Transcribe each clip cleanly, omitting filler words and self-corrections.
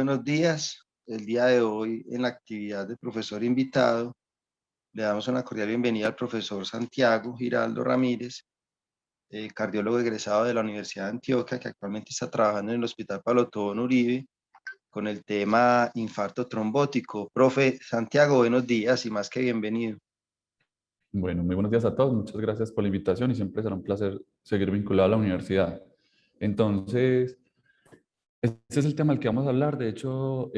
buenos días. El día de hoy, en la actividad de profesor invitado, le damos una cordial bienvenida al profesor Santiago Giraldo Ramírez, cardiólogo egresado de la Universidad de Antioquia, que actualmente está trabajando en el Hospital Pablo Tobón Uribe con el tema infarto trombótico. Profe Santiago, buenos días y más que bienvenido. Bueno, muy buenos días a todos. Muchas gracias por la invitación y siempre será un placer seguir vinculado a la universidad. Entonces, este es el tema al que vamos a hablar. De hecho,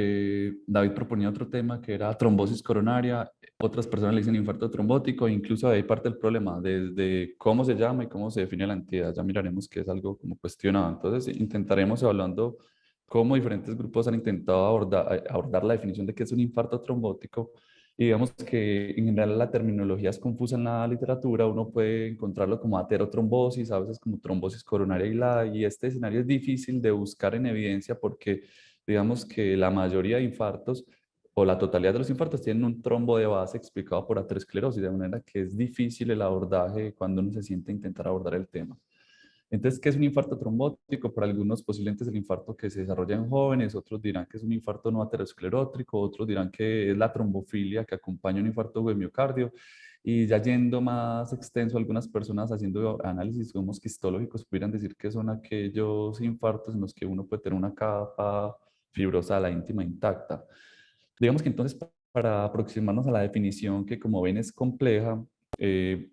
David proponía otro tema que era trombosis coronaria. Otras personas le dicen infarto trombótico. Incluso de ahí parte el problema, desde cómo se llama y cómo se define la entidad. Ya miraremos que es algo como cuestionado. Entonces, intentaremos hablando cómo diferentes grupos han intentado abordar la definición de qué es un infarto trombótico. Y digamos que en general la terminología es confusa en la literatura. Uno puede encontrarlo como aterotrombosis, a veces como trombosis coronaria aislada, y este escenario es difícil de buscar en evidencia porque digamos que la mayoría de infartos o la totalidad de los infartos tienen un trombo de base explicado por aterosclerosis, de manera que es difícil el abordaje cuando uno se siente a intentar abordar el tema. Entonces, ¿qué es un infarto trombótico? Para algunos posiblemente es el infarto que se desarrolla en jóvenes, otros dirán que es un infarto no aterosclerótico, otros dirán que es la trombofilia que acompaña un infarto de miocardio. Y ya yendo más extenso, algunas personas haciendo análisis como histológicos pudieran decir que son aquellos infartos en los que uno puede tener una capa fibrosa de la íntima intacta. Digamos que entonces, para aproximarnos a la definición que como ven es compleja, eh,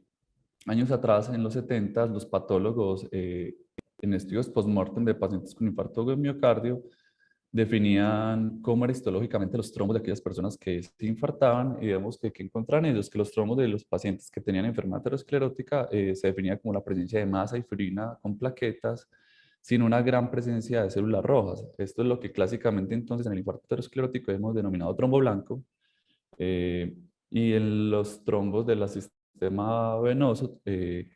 años atrás, en los 70, los patólogos en estudios postmortem de pacientes con infarto de miocardio definían cómo era histológicamente los trombos de aquellas personas que se infartaban y vemos que encontraron ellos que los trombos de los pacientes que tenían enfermedad aterosclerótica se definía como la presencia de masa y fibrina con plaquetas sin una gran presencia de células rojas. Esto es lo que clásicamente entonces en el infarto aterosclerótico hemos denominado trombo blanco. eh, y en los trombos del sistema venoso,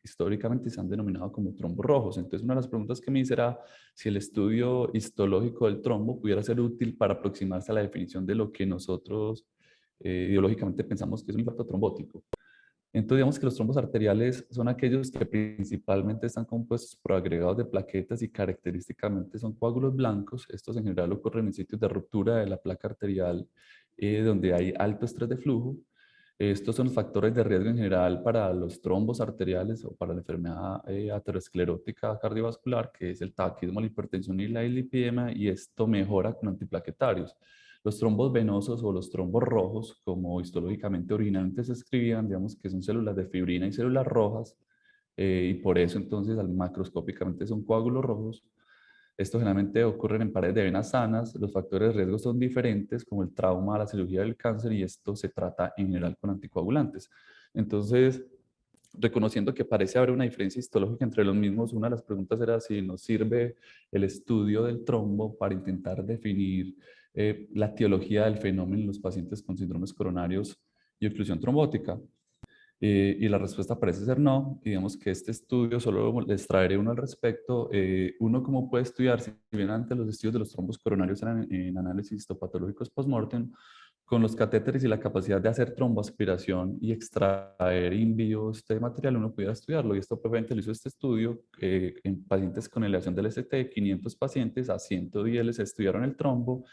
históricamente se han denominado como trombos rojos. Entonces, una de las preguntas que me hice era si el estudio histológico del trombo pudiera ser útil para aproximarse a la definición de lo que nosotros ideológicamente pensamos que es un infarto trombótico. Entonces, digamos que los trombos arteriales son aquellos que principalmente están compuestos por agregados de plaquetas y característicamente son coágulos blancos. Estos en general ocurren en sitios de ruptura de la placa arterial donde hay alto estrés de flujo. Estos son factores de riesgo en general para los trombos arteriales o para la enfermedad aterosclerótica cardiovascular, que es el tabaquismo, la hipertensión y la dislipidemia, y esto mejora con antiplaquetarios. Los trombos venosos o los trombos rojos, como histológicamente originalmente se escribían, digamos que son células de fibrina y células rojas, y por eso entonces macroscópicamente son coágulos rojos. Esto generalmente ocurre en paredes de venas sanas. Los factores de riesgo son diferentes, como el trauma, la cirugía del cáncer, y esto se trata en general con anticoagulantes. Entonces, reconociendo que parece haber una diferencia histológica entre los mismos, una de las preguntas era si nos sirve el estudio del trombo para intentar definir la etiología del fenómeno en los pacientes con síndromes coronarios y oclusión trombótica. Y la respuesta parece ser no. Y digamos que este estudio, solo les traeré uno al respecto. Uno, ¿cómo puede estudiar? Si bien antes los estudios de los trombos coronarios eran en análisis histopatológicos postmortem, con los catéteres y la capacidad de hacer tromboaspiración y extraer in vivo este material, uno pudiera estudiarlo. Y esto probablemente lo hizo este estudio en pacientes con elevación del ST, 500 pacientes, a 110 les estudiaron el trombo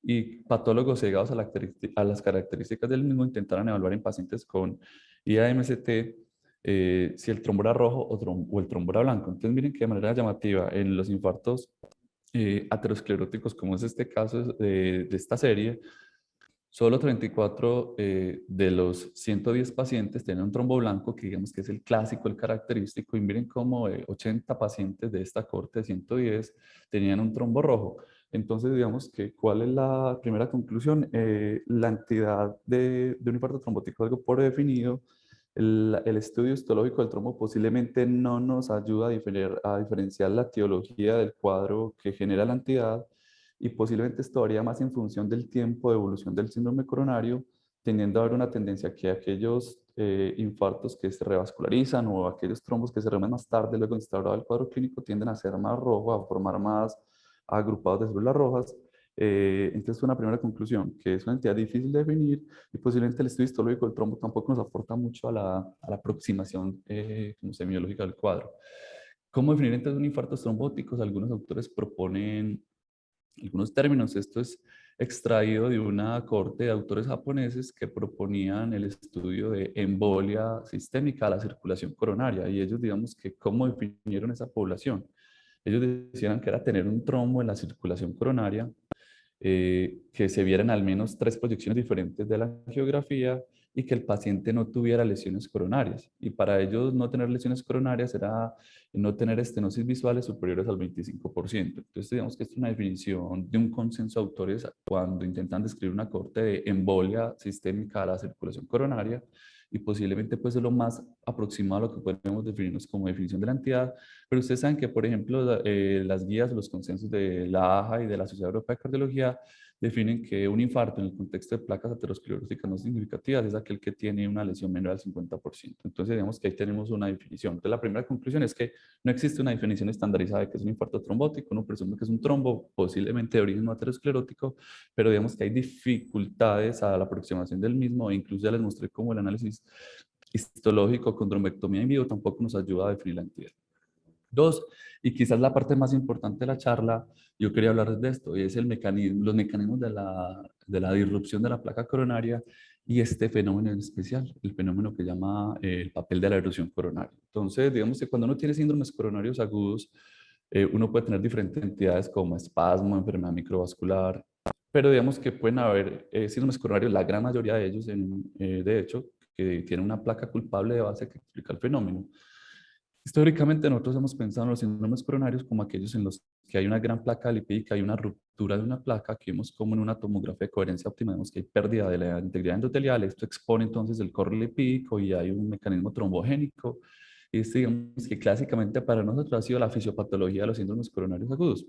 y patólogos cegados a las características del mismo intentaron evaluar en pacientes con IAMST si el trombo era rojo o el trombo era blanco. Entonces miren que de manera llamativa en los infartos ateroscleróticos, como es este caso de esta serie, solo 34 de los 110 pacientes tenían un trombo blanco, que digamos que es el clásico, el característico, y miren cómo 80 pacientes de esta corte de 110 tenían un trombo rojo. Entonces, digamos que, ¿cuál es la primera conclusión? La entidad de un infarto trombótico algo por definido. El estudio histológico del trombo posiblemente no nos ayuda a diferenciar la etiología del cuadro que genera la entidad, y posiblemente esto varía más en función del tiempo de evolución del síndrome coronario, tendiendo a haber una tendencia que aquellos infartos que se revascularizan o aquellos trombos que se reman más tarde, luego instaurado el cuadro clínico, tienden a ser más rojos, a formar más agrupados de células rojas. Entonces, una primera conclusión, que es una entidad difícil de definir y posiblemente el estudio histológico del trombo tampoco nos aporta mucho a la aproximación como semiológica del cuadro. ¿Cómo definir entonces un infarto trombótico? Algunos autores proponen algunos términos. Esto es extraído de una corte de autores japoneses que proponían el estudio de embolia sistémica a la circulación coronaria. Y ellos, digamos que, ¿cómo definieron esa población? Ellos decían que era tener un trombo en la circulación coronaria, que se vieran al menos 3 proyecciones diferentes de la angiografía y que el paciente no tuviera lesiones coronarias. Y para ellos no tener lesiones coronarias era no tener estenosis visuales superiores al 25%. Entonces digamos que es una definición de un consenso de autores cuando intentan describir una corte de embolia sistémica a la circulación coronaria, y posiblemente pues es lo más aproximado a lo que podemos definirnos como definición de la entidad. Pero ustedes saben que, por ejemplo, las guías, los consensos de la AJA y de la Sociedad Europea de Cardiología definen que un infarto en el contexto de placas ateroscleróticas no significativas es aquel que tiene una lesión menor al 50%. Entonces, digamos que ahí tenemos una definición. Entonces, la primera conclusión es que no existe una definición estandarizada de qué es un infarto trombótico. Uno presume que es un trombo, posiblemente de origen no aterosclerótico, pero digamos que hay dificultades a la aproximación del mismo, e incluso ya les mostré cómo el análisis histológico con trombectomía en vivo tampoco nos ayuda a definir la entidad. Dos, y quizás la parte más importante de la charla, yo quería hablar de esto, y es los mecanismos de la disrupción de la placa coronaria y este fenómeno en especial, el fenómeno que llama el papel de la erosión coronaria. Entonces, digamos que cuando uno tiene síndromes coronarios agudos, uno puede tener diferentes entidades como espasmo, enfermedad microvascular, pero digamos que pueden haber síndromes coronarios, la gran mayoría de ellos, de hecho, que tienen una placa culpable de base que explica el fenómeno. Históricamente nosotros hemos pensado en los síndromes coronarios como aquellos en los que hay una gran placa lipídica, hay una ruptura de una placa, que vemos como en una tomografía de coherencia óptima vemos que hay pérdida de la integridad endotelial, esto expone entonces el core lipídico y hay un mecanismo trombogénico. Y digamos que clásicamente para nosotros ha sido la fisiopatología de los síndromes coronarios agudos.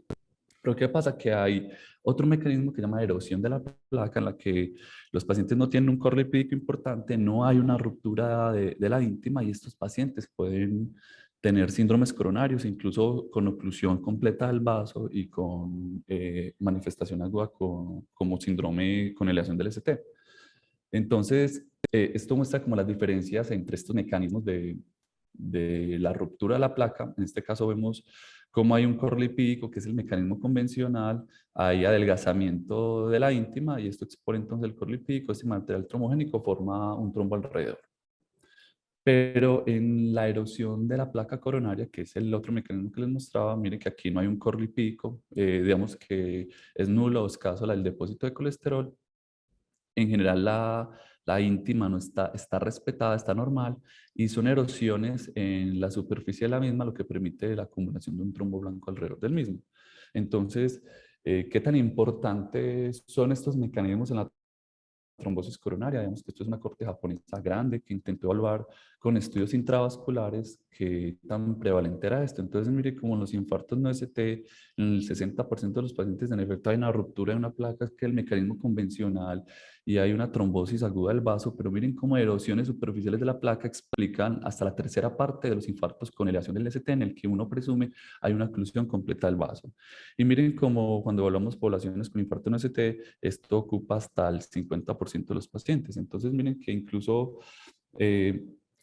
Pero ¿qué pasa? Que hay otro mecanismo que se llama erosión de la placa, en la que los pacientes no tienen un core lipídico importante, no hay una ruptura de la íntima, y estos pacientes pueden tener síndromes coronarios, incluso con oclusión completa del vaso y con manifestación aguda como síndrome con elevación del ST. Entonces, esto muestra como las diferencias entre estos mecanismos de la ruptura de la placa. En este caso vemos cómo hay un core lipídico, que es el mecanismo convencional, hay adelgazamiento de la íntima, y esto expone entonces el core lipídico, este material tromogénico forma un trombo alrededor. Pero en la erosión de la placa coronaria, que es el otro mecanismo que les mostraba, miren que aquí no hay un core lipídico, digamos que es nulo o escaso el depósito de colesterol. En general la íntima no está respetada, está normal, y son erosiones en la superficie de la misma lo que permite la acumulación de un trombo blanco alrededor del mismo. Entonces, ¿qué tan importantes son estos mecanismos en la trombosis coronaria? Vemos que esto es una corte japonesa grande que intentó evaluar con estudios intravasculares qué tan prevalente era esto. Entonces, mire, como en los infartos no ST, en el 60% de los pacientes en efecto hay una ruptura de una placa, que es el mecanismo convencional, y hay una trombosis aguda del vaso, pero miren cómo erosiones superficiales de la placa explican hasta la tercera parte de los infartos con elevación del ST, en el que uno presume hay una oclusión completa del vaso. Y miren cómo cuando evaluamos poblaciones con infarto en ST, esto ocupa hasta el 50% de los pacientes. Entonces miren que incluso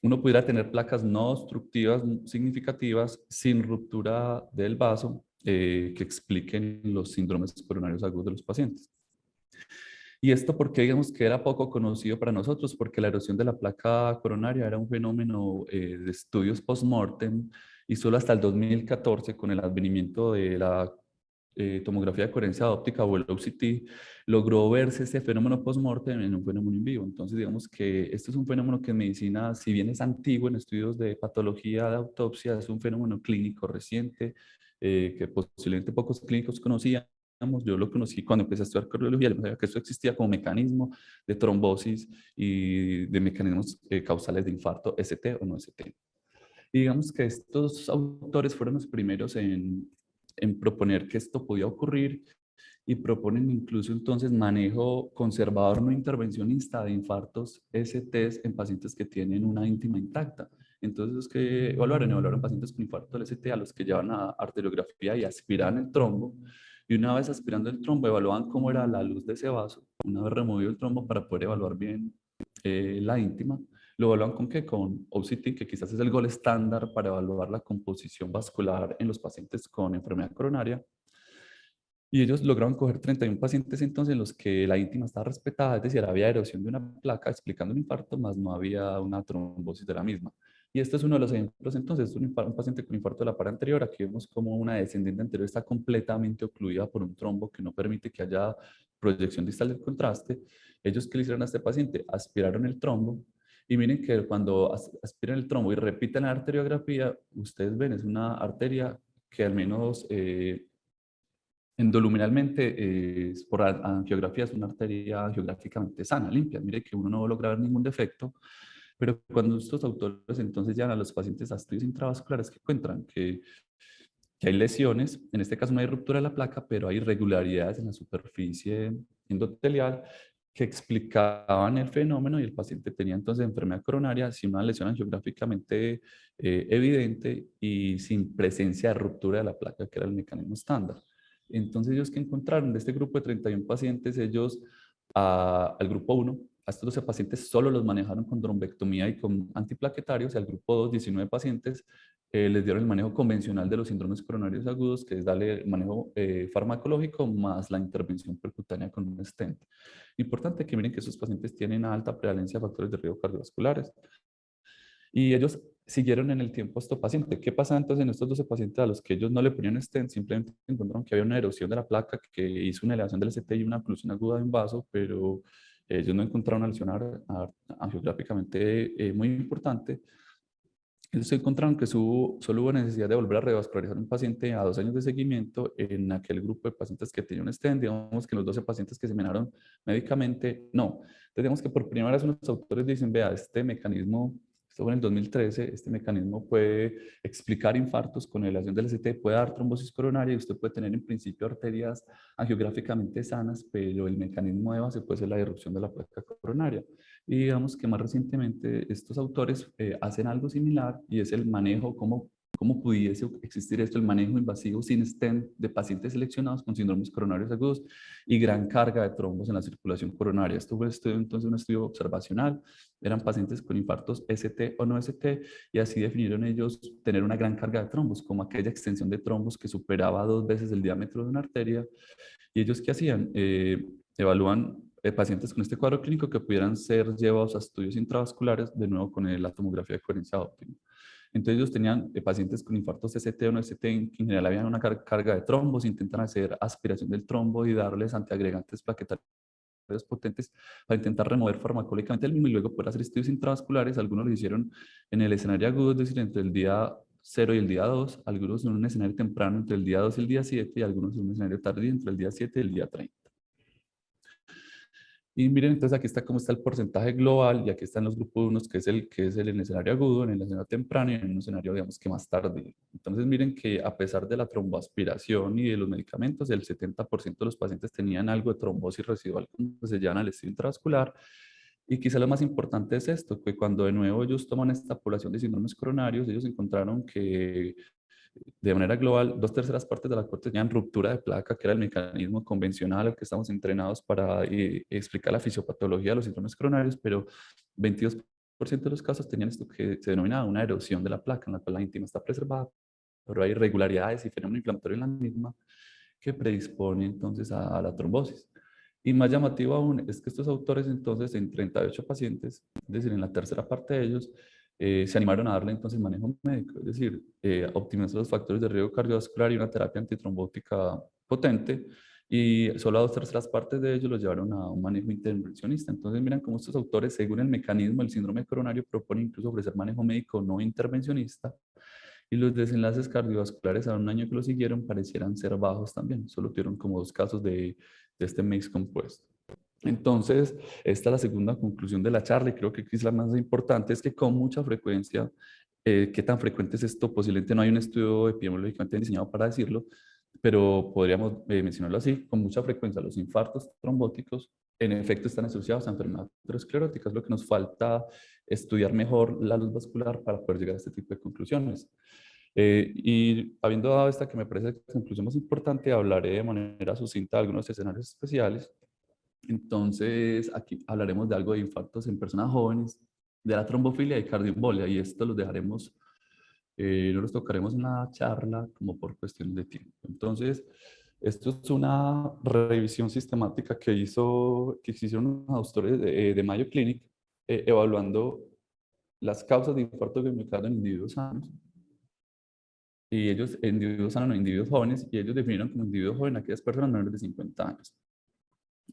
uno pudiera tener placas no obstructivas significativas sin ruptura del vaso, que expliquen los síndromes coronarios agudos de los pacientes. Y esto porque digamos que era poco conocido para nosotros, porque la erosión de la placa coronaria era un fenómeno de estudios post-mortem, y solo hasta el 2014, con el advenimiento de la tomografía de coherencia óptica o el OCT, logró verse ese fenómeno post-mortem en un fenómeno en vivo. Entonces, digamos que este es un fenómeno que en medicina, si bien es antiguo en estudios de patología de autopsia, es un fenómeno clínico reciente, que posiblemente pocos clínicos conocían. Yo lo conocí cuando empecé a estudiar cardiología, yo no sabía que esto existía como mecanismo de trombosis y de mecanismos causales de infarto, ST o no ST. Y digamos que estos autores fueron los primeros en proponer que esto podía ocurrir, y proponen incluso entonces manejo conservador no intervencionista de infartos STs en pacientes que tienen una íntima intacta. Entonces, los que evaluaron pacientes con infarto del ST a los que llevan a arteriografía y aspiran el trombo, y una vez aspirando el trombo evaluaban cómo era la luz de ese vaso, una vez removido el trombo para poder evaluar bien la íntima. Lo evalúan con qué? Con OCT, que quizás es el gol estándar para evaluar la composición vascular en los pacientes con enfermedad coronaria. Y ellos lograron coger 31 pacientes entonces en los que la íntima estaba respetada, es decir, había erosión de una placa explicando un infarto, más no había una trombosis de la misma. Y este es uno de los ejemplos entonces, un paciente con infarto de la par anterior, aquí vemos como una descendente anterior está completamente ocluida por un trombo que no permite que haya proyección distal del contraste. Ellos, ¿qué le hicieron a este paciente? Aspiraron el trombo, y miren que cuando aspiran el trombo y repiten la arteriografía, ustedes ven, es una arteria que al menos endoluminalmente, por angiografía, es una arteria geográficamente sana, limpia. Mire que uno no logra ver ningún defecto, pero cuando estos autores entonces llegan a los pacientes a estudios intravasculares que encuentran que hay lesiones, en este caso no hay ruptura de la placa, pero hay irregularidades en la superficie endotelial que explicaban el fenómeno, y el paciente tenía entonces enfermedad coronaria sin una lesión angiográficamente evidente y sin presencia de ruptura de la placa, que era el mecanismo estándar. Entonces ellos que encontraron de este grupo de 31 pacientes, ellos al grupo 1, a estos 12 pacientes solo los manejaron con trombectomía y con antiplaquetarios, y al grupo 2, 19 pacientes, les dieron el manejo convencional de los síndromes coronarios agudos, que es darle el manejo farmacológico más la intervención percutánea con un stent. Importante que miren que estos pacientes tienen alta prevalencia de factores de riesgo cardiovasculares. Y ellos siguieron en el tiempo a estos pacientes. ¿Qué pasa entonces en estos 12 pacientes a los que ellos no le ponían stent? Simplemente encontraron que había una erosión de la placa que hizo una elevación del ST y una oclusión aguda de un vaso, pero ellos no encontraron una lesión angiográficamente muy importante. Ellos encontraron que solo hubo necesidad de volver a revascularizar un paciente a 2 años de seguimiento en aquel grupo de pacientes que tenían un stent. Digamos que los 12 pacientes que se minaron médicamente, no. Entonces, digamos que por primera vez unos autores dicen, vea, este mecanismo, esto fue en el 2013, este mecanismo puede explicar infartos con elevación del ST, puede dar trombosis coronaria, y usted puede tener en principio arterias angiográficamente sanas, pero el mecanismo de base puede ser la irrupción de la placa coronaria. Y digamos que más recientemente estos autores hacen algo similar, y es el manejo, cómo pudiese existir esto, el manejo invasivo sin stent de pacientes seleccionados con síndromes coronarios agudos y gran carga de trombos en la circulación coronaria. Esto fue entonces un estudio observacional, eran pacientes con infartos ST o no ST, y así definieron ellos tener una gran carga de trombos, como aquella extensión de trombos que superaba 2 veces el diámetro de una arteria. ¿Y ellos qué hacían? Evalúan pacientes con este cuadro clínico que pudieran ser llevados a estudios intravasculares, de nuevo con la tomografía de coherencia óptima. Entonces ellos tenían pacientes con infartos ST o no ST, que en general habían una carga de trombos, intentan hacer aspiración del trombo y darles antiagregantes plaquetarios potentes para intentar remover farmacológicamente el mismo y luego poder hacer estudios intravasculares. Algunos lo hicieron en el escenario agudo, es decir, entre el día 0 y el día 2, algunos en un escenario temprano entre el día 2 y el día 7, y algunos en un escenario tardío entre el día 7 y el día 30. Y miren, entonces aquí está cómo está el porcentaje global, y aquí están los grupos 1, que es el en el escenario agudo, en el escenario temprano y en un escenario, digamos, que más tardío. Entonces miren que a pesar de la tromboaspiración y de los medicamentos, el 70% de los pacientes tenían algo de trombosis residual cuando se llevan al estudio intravascular. Y quizá lo más importante es esto, que cuando de nuevo ellos toman esta población de síndromes coronarios, ellos encontraron que de manera global, 2/3 de la corte tenían ruptura de placa, que era el mecanismo convencional al que estamos entrenados para explicar la fisiopatología de los síndromes coronarios, pero 22% de los casos tenían esto que se denomina una erosión de la placa, en la cual la íntima está preservada, pero hay irregularidades y fenómeno inflamatorio en la misma que predispone entonces a la trombosis. Y más llamativo aún es que estos autores entonces en 38 pacientes, es decir, en la tercera parte de ellos, se animaron a darle entonces manejo médico, es decir, optimizar los factores de riesgo cardiovascular y una terapia antitrombótica potente, y solo a 2/3 de ellos los llevaron a un manejo intervencionista. Entonces miran cómo estos autores, según el mecanismo del síndrome coronario, proponen incluso ofrecer manejo médico no intervencionista, y los desenlaces cardiovasculares a un año que lo siguieron parecieran ser bajos también. Solo tuvieron como 2 casos de este mix compuesto. Entonces, esta es la segunda conclusión de la charla, y creo que es la más importante, es que con mucha frecuencia, ¿qué tan frecuente es esto? Posiblemente no hay un estudio epidemiológicamente diseñado para decirlo, pero podríamos mencionarlo así: con mucha frecuencia los infartos trombóticos en efecto están asociados a enfermedades ateroscleróticas. Lo que nos falta estudiar mejor la luz vascular para poder llegar a este tipo de conclusiones. Y habiendo dado esta, que me parece la conclusión más importante, hablaré de manera sucinta de algunos escenarios especiales. Entonces, aquí hablaremos de algo de infartos en personas jóvenes, de la trombofilia y cardioembolia, y esto los dejaremos, no los tocaremos en la charla como por cuestiones de tiempo. Entonces, Esto es una revisión sistemática que hicieron unos autores de Mayo Clinic, evaluando las causas de infarto de miocardio en individuos sanos. Y ellos, individuos sanos, no individuos jóvenes, y ellos definieron como individuos jóvenes a aquellas personas menores de 50 años.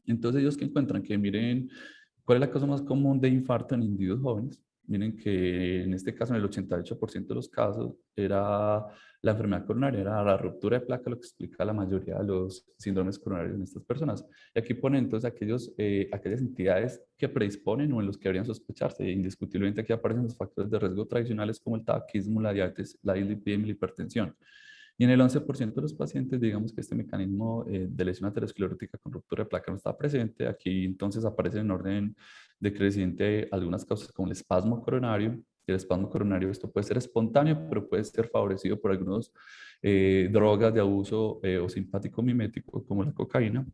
Entonces ellos que encuentran que miren cuál es la causa más común de infarto en individuos jóvenes. Miren que en este caso en el 88% de los casos era la enfermedad coronaria, era la ruptura de placa, lo que explica la mayoría de los síndromes coronarios en estas personas. Y aquí ponen entonces aquellas entidades que predisponen o en los que deberían sospecharse. Indiscutiblemente aquí aparecen los factores de riesgo tradicionales como el tabaquismo, la diabetes, la dislipidemia y la hipertensión. Y en el 11% de los pacientes, digamos que este mecanismo de lesión aterosclerótica con ruptura de placa no está presente. Aquí entonces aparecen en orden decreciente algunas causas como el espasmo coronario. El espasmo coronario, esto puede ser espontáneo, pero puede ser favorecido por algunas drogas de abuso o simpático mimético, como la cocaína.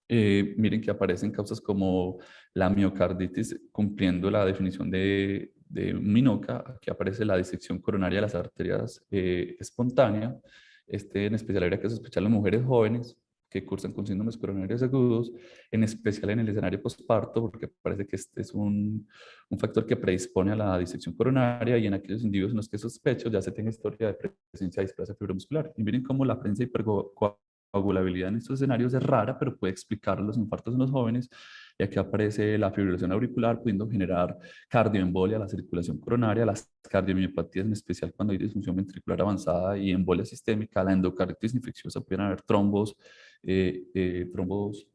Miren que aparecen causas como la miocarditis, cumpliendo la definición de MINOCA. Aquí aparece la disección coronaria de las arterias espontánea. En especial habría que sospechar en las mujeres jóvenes que cursan con síndromes coronarios agudos, en especial en el escenario postparto, porque parece que este es un factor que predispone a la disección coronaria, y en aquellos individuos en los que sospecho ya se tenga historia de presencia de displasia fibromuscular. Y miren cómo la presencia de coagulabilidad en estos escenarios es rara, pero puede explicar los infartos en los jóvenes. Y aquí aparece la fibrilación auricular, pudiendo generar cardioembolia, la circulación coronaria, las cardiomiopatías, en especial cuando hay disfunción ventricular avanzada y embolia sistémica, la endocarditis infecciosa, pueden haber trombos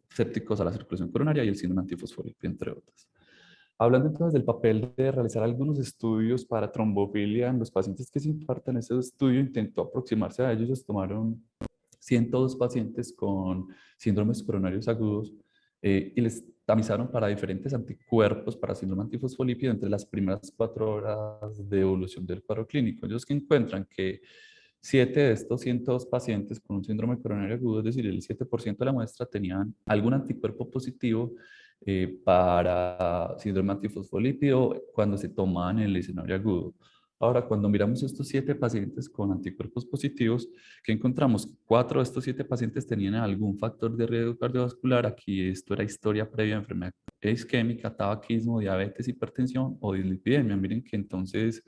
sépticos a la circulación coronaria y el síndrome antifosfórico, entre otras. Hablando entonces del papel de realizar algunos estudios para trombofilia en los pacientes que se infartan, ese estudio intentó aproximarse a ellos. Ellos tomaron 102 pacientes con síndromes coronarios agudos y les tamizaron para diferentes anticuerpos para síndrome antifosfolípido entre las primeras 4 horas de evolución del cuadro clínico. Ellos que encuentran que 7 de estos 102 pacientes con un síndrome coronario agudo, es decir, el 7% de la muestra, tenían algún anticuerpo positivo para síndrome antifosfolípido cuando se tomaban el escenario agudo. Ahora, cuando miramos estos 7 pacientes con anticuerpos positivos, ¿qué encontramos? 4 de estos 7 pacientes tenían algún factor de riesgo cardiovascular. Aquí esto era historia previa de enfermedad isquémica, tabaquismo, diabetes, hipertensión o dislipidemia. Miren que entonces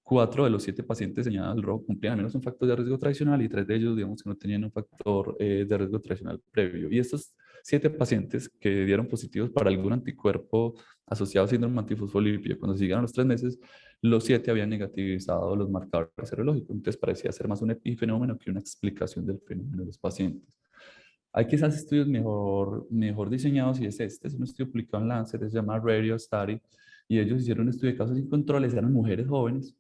4 de los 7 pacientes señalados al rojo cumplían al menos un factor de riesgo tradicional y 3 de ellos, digamos, que no tenían un factor de riesgo tradicional previo. Y estos 7 pacientes que dieron positivos para algún anticuerpo asociado a síndrome antifosfolípido, cuando se llegaron los 3 meses, los 7 habían negativizado los marcadores serológicos. Entonces parecía ser más un epifenómeno que una explicación del fenómeno de los pacientes. Hay quizás estudios mejor diseñados, y es un estudio publicado en Lancet, se llama Radio Study, y ellos hicieron un estudio de casos sin controles, eran mujeres jóvenes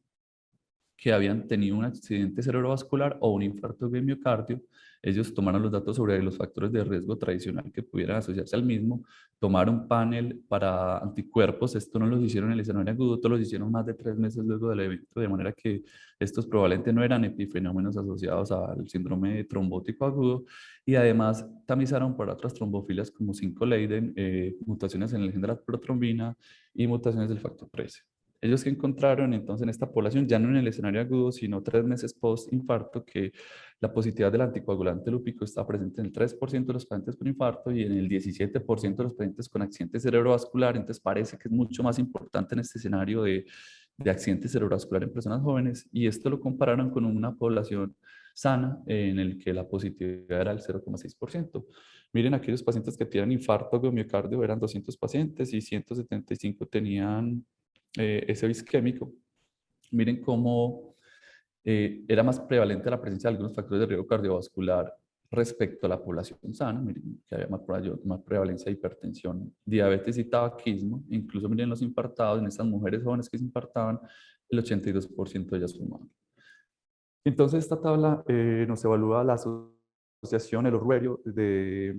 que habían tenido un accidente cerebrovascular o un infarto de miocardio. Ellos tomaron los datos sobre los factores de riesgo tradicional que pudieran asociarse al mismo, tomaron un panel para anticuerpos. Esto no los hicieron en el escenario agudo, todos los hicieron más de 3 meses luego del evento, de manera que estos probablemente no eran epifenómenos asociados al síndrome trombótico agudo. Y además tamizaron para otras trombofilias como 5-Leiden, mutaciones en el gen de la protrombina y mutaciones del factor 13. Ellos que encontraron entonces en esta población, ya no en el escenario agudo, sino 3 meses post-infarto, que la positividad del anticoagulante lúpico está presente en el 3% de los pacientes con infarto y en el 17% de los pacientes con accidente cerebrovascular. Entonces parece que es mucho más importante en este escenario de accidente cerebrovascular en personas jóvenes, y esto lo compararon con una población sana en el que la positividad era el 0,6%. Miren, aquellos pacientes que tenían infarto de miocardio eran 200 pacientes y 175 tenían ese isquémico. Miren cómo era más prevalente la presencia de algunos factores de riesgo cardiovascular respecto a la población sana. Miren que había más prevalencia de hipertensión, diabetes y tabaquismo. Incluso miren los infartados, en estas mujeres jóvenes que se infartaban, el 82% de ellas fumaban. Entonces esta tabla nos evalúa la asociación, el orberio de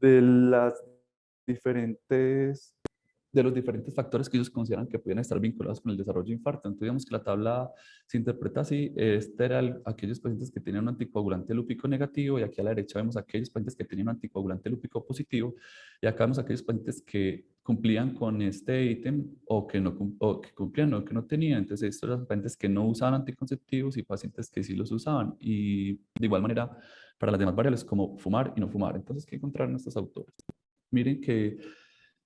las diferentes de los diferentes factores que ellos consideran que pueden estar vinculados con el desarrollo de infarto. Entonces, digamos que la tabla se interpreta así. Este era aquellos pacientes que tenían un anticoagulante lúpico negativo, y aquí a la derecha vemos aquellos pacientes que tenían un anticoagulante lúpico positivo, y acá vemos aquellos pacientes que cumplían con este ítem o que no o que cumplían o que no tenían. Entonces, estos eran pacientes que no usaban anticonceptivos y pacientes que sí los usaban. Y de igual manera, para las demás variables como fumar y no fumar. Entonces, ¿qué encontraron estos autores? Miren que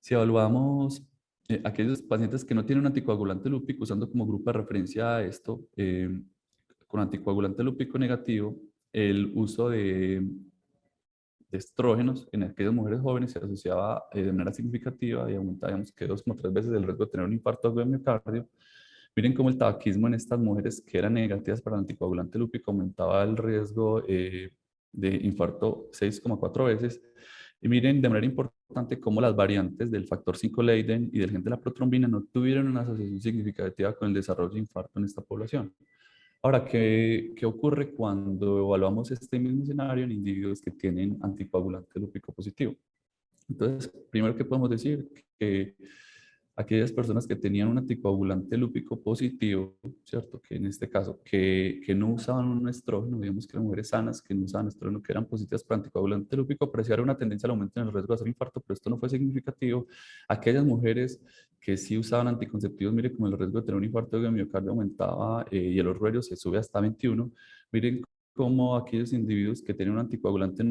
si evaluamos aquellos pacientes que no tienen un anticoagulante lúpico, usando como grupo de referencia a esto, con anticoagulante lúpico negativo, el uso de estrógenos en aquellas mujeres jóvenes se asociaba de manera significativa y aumentaba, digamos, que 2,3 veces el riesgo de tener un infarto agudo de miocardio. Miren cómo el tabaquismo en estas mujeres que eran negativas para el anticoagulante lúpico aumentaba el riesgo de infarto 6,4 veces. Y miren de manera importante cómo las variantes del factor 5 Leiden y del gen de la protrombina no tuvieron una asociación significativa con el desarrollo de infarto en esta población. Ahora, ¿qué ocurre cuando evaluamos este mismo escenario en individuos que tienen anticoagulante lúpico positivo? Entonces, primero que podemos decir que aquellas personas que tenían un anticoagulante lúpico positivo, ¿cierto? Que en este caso, que no usaban un estrógeno, digamos que eran mujeres sanas que no usaban estrógeno, que eran positivas para anticoagulante lúpico, apreciaron una tendencia al aumento en el riesgo de hacer infarto, pero esto no fue significativo. Aquellas mujeres que sí usaban anticonceptivos, mire como el riesgo de tener un infarto de miocardio aumentaba y el orgullo se sube hasta 21. Miren cómo aquellos individuos que tenían un anticoagulante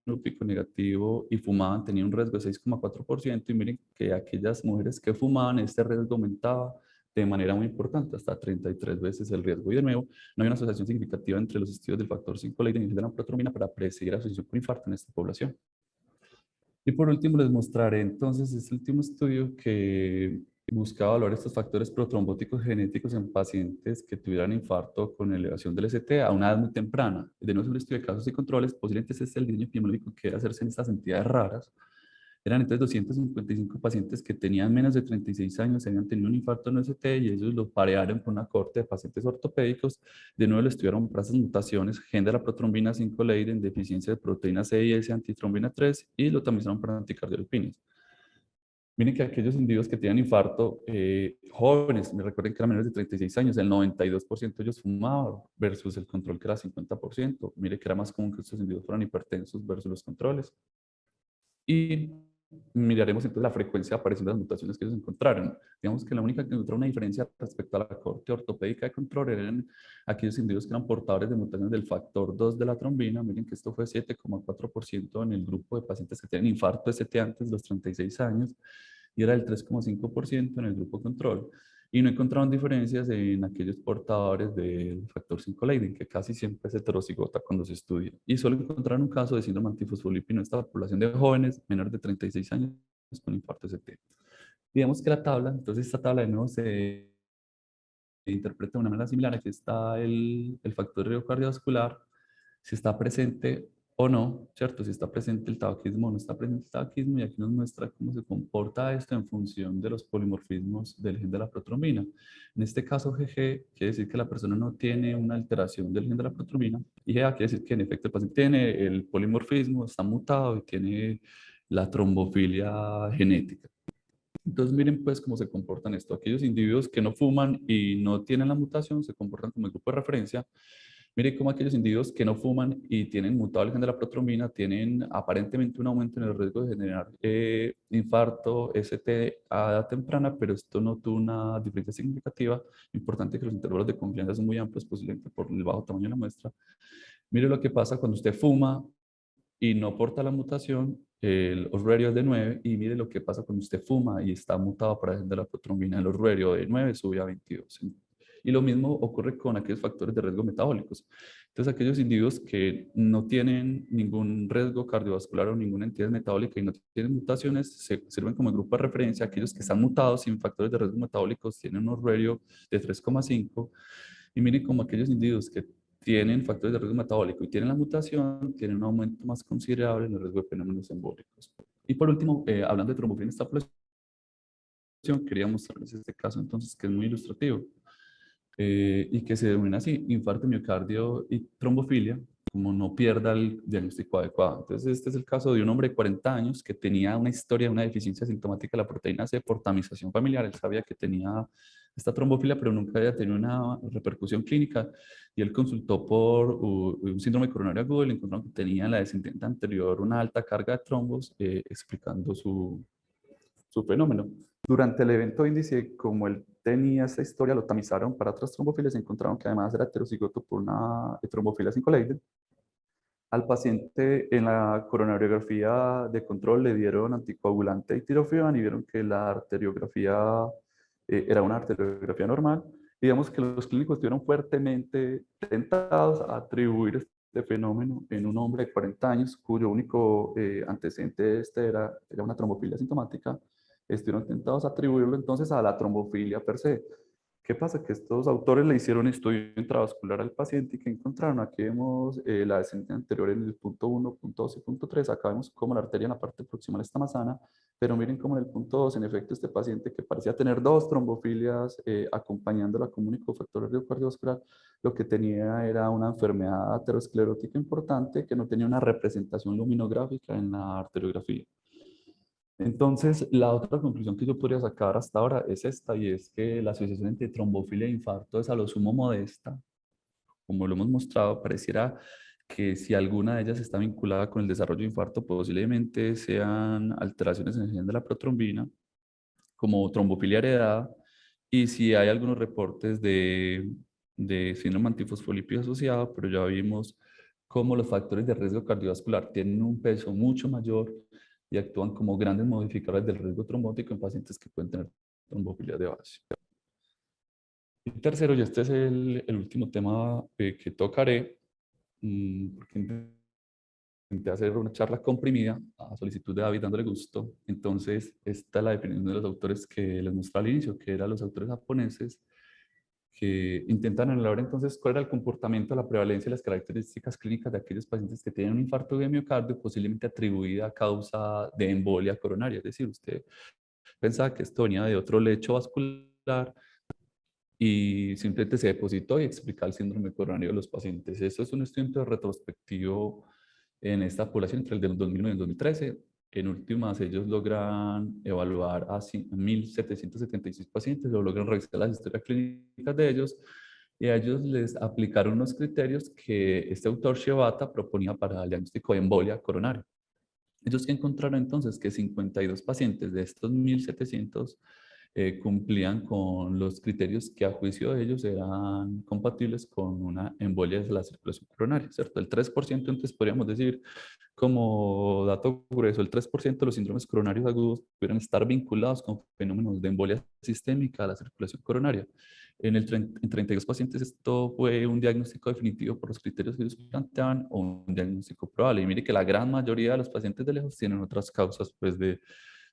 lúpico negativo y fumaban tenían un riesgo de 6,4%, y miren que aquellas mujeres que fumaban este riesgo aumentaba de manera muy importante, hasta 33 veces el riesgo. Y de nuevo, no hay una asociación significativa entre los estudios del factor 5 Leiden y de la protromina para predecir asociación con infarto en esta población. Y por último les mostraré entonces este último estudio que buscaba valorar estos factores protrombóticos genéticos en pacientes que tuvieran infarto con elevación del ST a una edad muy temprana. De nuevo es un estudio de casos y controles, posiblemente este es el diseño epidemiológico que debe hacerse en estas entidades raras. Eran entonces 255 pacientes que tenían menos de 36 años, habían tenido un infarto en ST, y ellos los parearon con una corte de pacientes ortopédicos. De nuevo le estudiaron para esas mutaciones, gen de la protrombina 5 Leiden, deficiencia de proteína C y S, antitrombina 3, y lo tamizaron para anticardiolipinias. Miren que aquellos individuos que tienen infarto, jóvenes, me recuerden que eran menores de 36 años, el 92% de ellos fumaban versus el control que era 50%. Mire que era más común que estos individuos fueran hipertensos versus los controles. Y miraremos entonces la frecuencia de aparición de las mutaciones que ellos encontraron. Digamos que la única que encontró una diferencia respecto a la corte ortopédica de control eran aquellos individuos que eran portadores de mutaciones del factor 2 de la trombina. Miren que esto fue 7,4% en el grupo de pacientes que tienen infarto ST antes de los 36 años, y era el 3,5% en el grupo control. Y no encontraron diferencias en aquellos portadores del factor 5 Leiden, que casi siempre es heterocigota cuando se estudia. Y solo encontraron un caso de síndrome antifosfolípido en esta población de jóvenes menores de 36 años con infarto ST. Digamos que la tabla, entonces esta tabla de nuevo se interpreta de una manera similar. Aquí está el factor cardiovascular, si está presente o no, ¿cierto? Si está presente el tabaquismo o no está presente el tabaquismo, y aquí nos muestra cómo se comporta esto en función de los polimorfismos del gen de la protrombina. En este caso, GG quiere decir que la persona no tiene una alteración del gen de la protrombina, y GA quiere decir que en efecto el paciente tiene el polimorfismo, está mutado y tiene la trombofilia genética. Entonces miren pues cómo se comportan esto. Aquellos individuos que no fuman y no tienen la mutación se comportan como el grupo de referencia. Miren cómo aquellos individuos que no fuman y tienen mutado el gen de la protrombina tienen aparentemente un aumento en el riesgo de generar infarto ST a edad temprana, pero esto no tuvo una diferencia significativa. Importante que los intervalos de confianza son muy amplios, posiblemente por el bajo tamaño de la muestra. Mire lo que pasa cuando usted fuma y no porta la mutación, el ossuario es de 9, y mire lo que pasa cuando usted fuma y está mutado para el de la protrombina, el ossuario de 9 sube a 22. Y lo mismo ocurre con aquellos factores de riesgo metabólicos. Entonces, aquellos individuos que no tienen ningún riesgo cardiovascular o ninguna entidad metabólica y no tienen mutaciones, se sirven como grupo de referencia. Aquellos que están mutados sin factores de riesgo metabólicos tienen un ossuario de 3,5. Y miren como aquellos individuos que tienen factores de riesgo metabólico y tienen la mutación, tienen un aumento más considerable en el riesgo de fenómenos embólicos. Y por último, hablando de trombofilina en esta población, quería mostrarles este caso entonces que es muy ilustrativo y que se denomina así, infarto, miocardio y trombofilia, como no pierda el diagnóstico adecuado. Entonces, este es el caso de un hombre de 40 años que tenía una historia de una deficiencia sintomática de la proteína C por tamización familiar. Él sabía que tenía esta trombofilia, pero nunca había tenido una repercusión clínica. Y él consultó por un síndrome coronario agudo y le encontraron que tenía en la descendente anterior una alta carga de trombos, explicando su fenómeno. Durante el evento índice, como él tenía esta historia, lo tamizaron para otras trombofilias y encontraron que además era heterocigoto por una trombofilia 5 Leiden. Al paciente en la coronariografía de control le dieron anticoagulante y tirofiban y vieron que la arteriografía era una arteriografía normal. Digamos que los clínicos estuvieron fuertemente tentados a atribuir este fenómeno en un hombre de 40 años cuyo único antecedente era una trombofilia sintomática. Estuvieron tentados a atribuirlo entonces a la trombofilia per se. ¿Qué pasa? Que estos autores le hicieron estudio intravascular al paciente y que encontraron, aquí vemos la descendente anterior en el punto 1, punto 2 y punto 3, acá vemos cómo la arteria en la parte proximal está más sana, pero miren cómo en el punto 2, en efecto, este paciente que parecía tener dos trombofilias acompañándola como único factor cardiovascular, lo que tenía era una enfermedad aterosclerótica importante que no tenía una representación luminográfica en la arteriografía. Entonces, la otra conclusión que yo podría sacar hasta ahora es esta, y es que la asociación entre trombofilia e infarto es a lo sumo modesta. Como lo hemos mostrado, pareciera que si alguna de ellas está vinculada con el desarrollo de infarto, posiblemente sean alteraciones en el gen de la protrombina, como trombofilia heredada, y si hay algunos reportes de síndrome antifosfolípido asociado, pero ya vimos cómo los factores de riesgo cardiovascular tienen un peso mucho mayor y actúan como grandes modificadores del riesgo trombótico en pacientes que pueden tener trombofilia de base. Y tercero, y este es el último tema que tocaré, porque intenté hacer una charla comprimida a solicitud de David dándole gusto. Entonces, esta es la definición de los autores que les mostré al inicio, que eran los autores japoneses, que intentan evaluar entonces cuál era el comportamiento, la prevalencia y las características clínicas de aquellos pacientes que tienen un infarto de miocardio posiblemente atribuida a causa de embolia coronaria. Es decir, usted pensaba que esto venía de otro lecho vascular y simplemente se depositó y explica el síndrome coronario de los pacientes. Esto es un estudio retrospectivo en esta población entre el del 2009 y el 2013. En últimas, ellos logran evaluar a 1.776 pacientes, lo logran revisar las historias clínicas de ellos y a ellos les aplicaron unos criterios que este autor Shibata proponía para el diagnóstico de embolia coronaria. Ellos que encontraron entonces que 52 pacientes de estos 1.700 cumplían con los criterios que a juicio de ellos eran compatibles con una embolia de la circulación coronaria, ¿cierto? El 3%, entonces podríamos decir, como dato grueso, el 3% de los síndromes coronarios agudos pudieran estar vinculados con fenómenos de embolia sistémica a la circulación coronaria. En 32 pacientes esto fue un diagnóstico definitivo por los criterios que ellos planteaban o un diagnóstico probable. Y mire que la gran mayoría de los pacientes de lejos tienen otras causas pues, de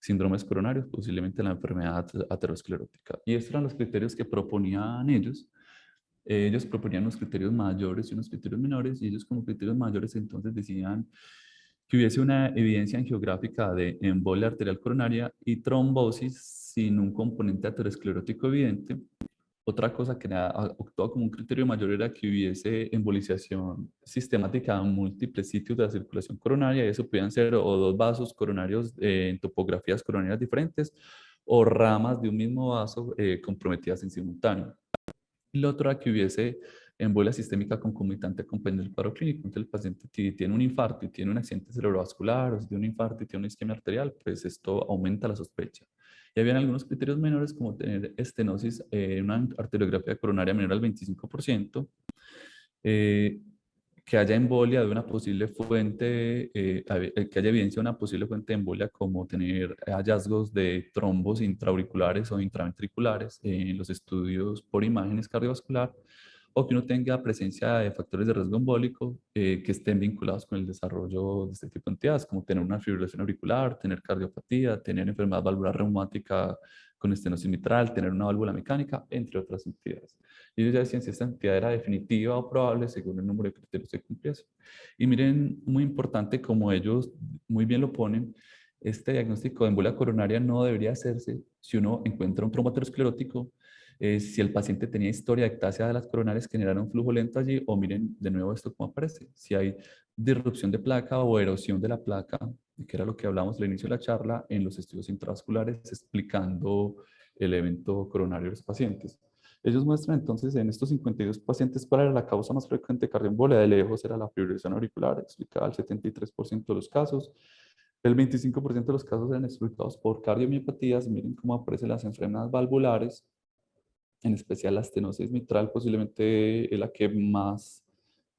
síndromes coronarios, posiblemente la enfermedad aterosclerótica. Y estos eran los criterios que proponían ellos. Ellos proponían unos criterios mayores y unos criterios menores, y ellos como criterios mayores entonces decían que hubiese una evidencia angiográfica de embolia arterial coronaria y trombosis sin un componente aterosclerótico evidente. Otra cosa que actuaba como un criterio mayor era que hubiese embolización sistemática en múltiples sitios de la circulación coronaria, y eso podían ser o dos vasos coronarios en topografías coronarias diferentes o ramas de un mismo vaso comprometidas en simultáneo. Y lo otro era que hubiese embolia sistémica concomitante acompañando el cuadro clínico. Entonces, el paciente si tiene un infarto y tiene un accidente cerebrovascular, o si tiene un infarto y tiene una isquemia arterial, pues esto aumenta la sospecha. Y habían algunos criterios menores como tener estenosis, una arteriografía coronaria menor al 25%, que haya embolia de una posible fuente, que haya evidencia de una posible fuente de embolia, como tener hallazgos de trombos intraauriculares o intraventriculares en los estudios por imágenes cardiovascular, o que uno tenga presencia de factores de riesgo embólico que estén vinculados con el desarrollo de este tipo de entidades, como tener una fibrilación auricular, tener cardiopatía, tener enfermedad valvular reumática con estenosis mitral, tener una válvula mecánica, entre otras entidades. Y ellos ya decían si esta entidad era definitiva o probable según el número de criterios que cumpliese. Y miren, muy importante, como ellos muy bien lo ponen, este diagnóstico de embolia coronaria no debería hacerse si uno encuentra un trombo aterosclerótico si el paciente tenía historia de ectasia de las coronarias que generaron flujo lento allí, o miren de nuevo esto cómo aparece. Si hay disrupción de placa o erosión de la placa, que era lo que hablamos al inicio de la charla, en los estudios intravasculares, explicando el evento coronario de los pacientes. Ellos muestran entonces en estos 52 pacientes cuál era la causa más frecuente de cardioembolia. De lejos era la fibrilación auricular, explicada el 73% de los casos. El 25% de los casos eran explicados por cardiomiopatías. Miren cómo aparecen las enfermedades valvulares, en especial la estenosis mitral, posiblemente es la que más